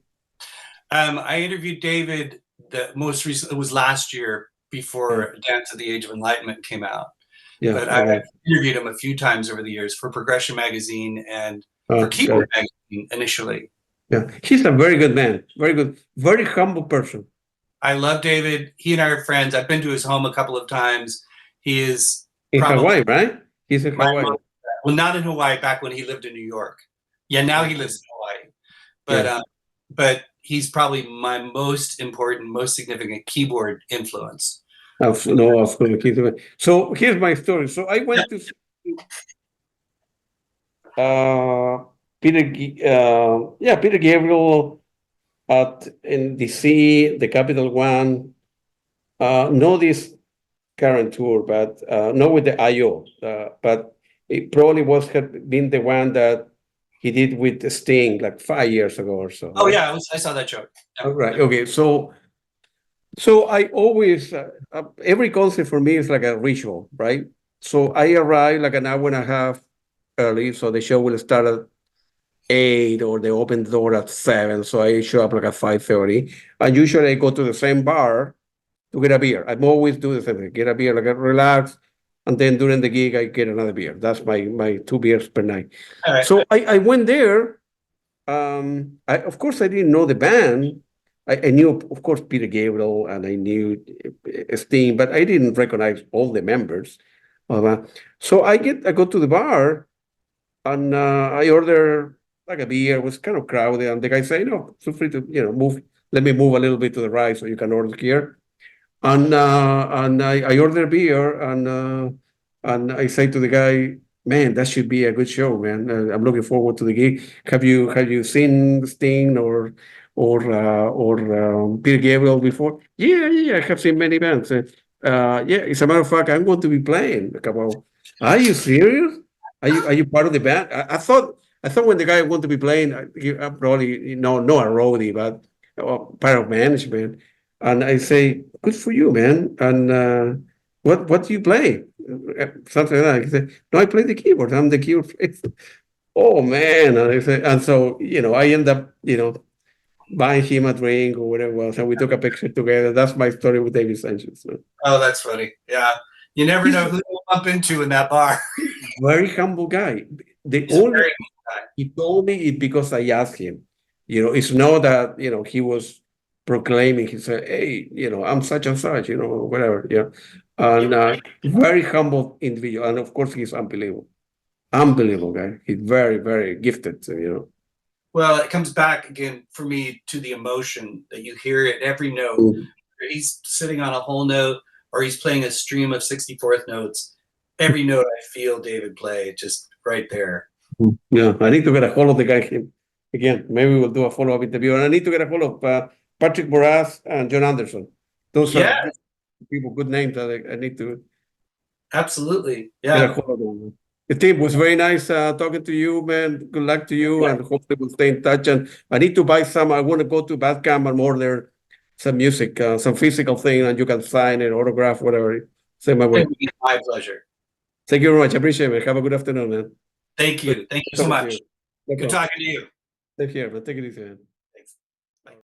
I interviewed David. The most recent, it was last year before Dance of the Age of Enlightenment came out. Yeah, but I interviewed him a few times over the years for Progression Magazine and for Keyboard Magazine initially. Yeah, he's a very good man. Very good, very humble person. I love David. He and I are friends. I've been to his home a couple of times. He is in Hawaii, right? He's in Hawaii. Well, not in Hawaii. Back when he lived in New York. Yeah, now he lives in Hawaii. But he's probably my most important, most significant keyboard influence. Of course. So here's my story. So I went to Peter Gabriel in DC, the Capital One. Not this current tour, but not with the IO. But it probably had been the one that he did with Sting like 5 years ago or so. Oh, right? Yeah, I saw that joke. Yeah. Right. Okay. So I always every concert for me is like a ritual, right? So I arrive like an hour and a half early, so the show will start at 8 or they open the door at 7. So I show up like at 5:30, and usually I go to the same bar to get a beer. I'm always do the same thing: get a beer, like relax, and then during the gig I get another beer. That's my 2 beers per night. Right. So I went there. Of course I didn't know the band. I knew, of course, Peter Gabriel, and I knew Sting, but I didn't recognize all the members. So I go to the bar, and I order like a beer. It was kind of crowded, and the guy said, "No, feel free to move. Let me move a little bit to the right so you can order here." And I order beer, and I say to the guy, "Man, that should be a good show, man. I'm looking forward to the gig. Have you seen Sting or Peter Gabriel before?" Yeah, I have seen many bands. Yeah, as a matter of fact, I'm going to be playing. Well, are you serious? Are you part of the band? I thought when the guy wanted to be playing, probably not a roadie, but part of management. And I say, "Good for you, man. And what do you play?" Something like that. He said, "No, I play the keyboard. I'm the keyboard player." Oh man! And I say, and so I end up buying him a drink or whatever it was, and we took a picture together. That's my story with David Sanchez. Oh, that's funny. Yeah, You never He's know who you'll bump into in that bar. very humble guy. The He's a only very good guy. he told me it because I asked him. It's not that he was proclaiming. He said, "Hey, I'm such and such, whatever." Yeah, and very humble individual, and of course he's unbelievable guy. He's very, very gifted. Well, it comes back again for me to the emotion that you hear at every note. Mm. He's sitting on a whole note or he's playing a stream of 64th notes. Every note I feel David play, just right there. Yeah, I need to get a hold of the guy again. Maybe we'll do a follow-up interview, and I need to get a hold of Patrick Moraz and John Anderson. Those Yeah, are good people, good names that I need to absolutely. get a Yeah. hold of them. Tim, was very nice talking to you, man. Good luck to you, and hopefully we'll stay in touch. And I need to buy some. I want to go to Bandcamp and order some music, some physical thing, and you can sign it, autograph, whatever. Send my way. My pleasure. Thank you very much. I appreciate it. Have a good afternoon, man. Thank you. Thank you so Talking to much. you. No Good problem. talking to you. Take care, man. Take it easy, man.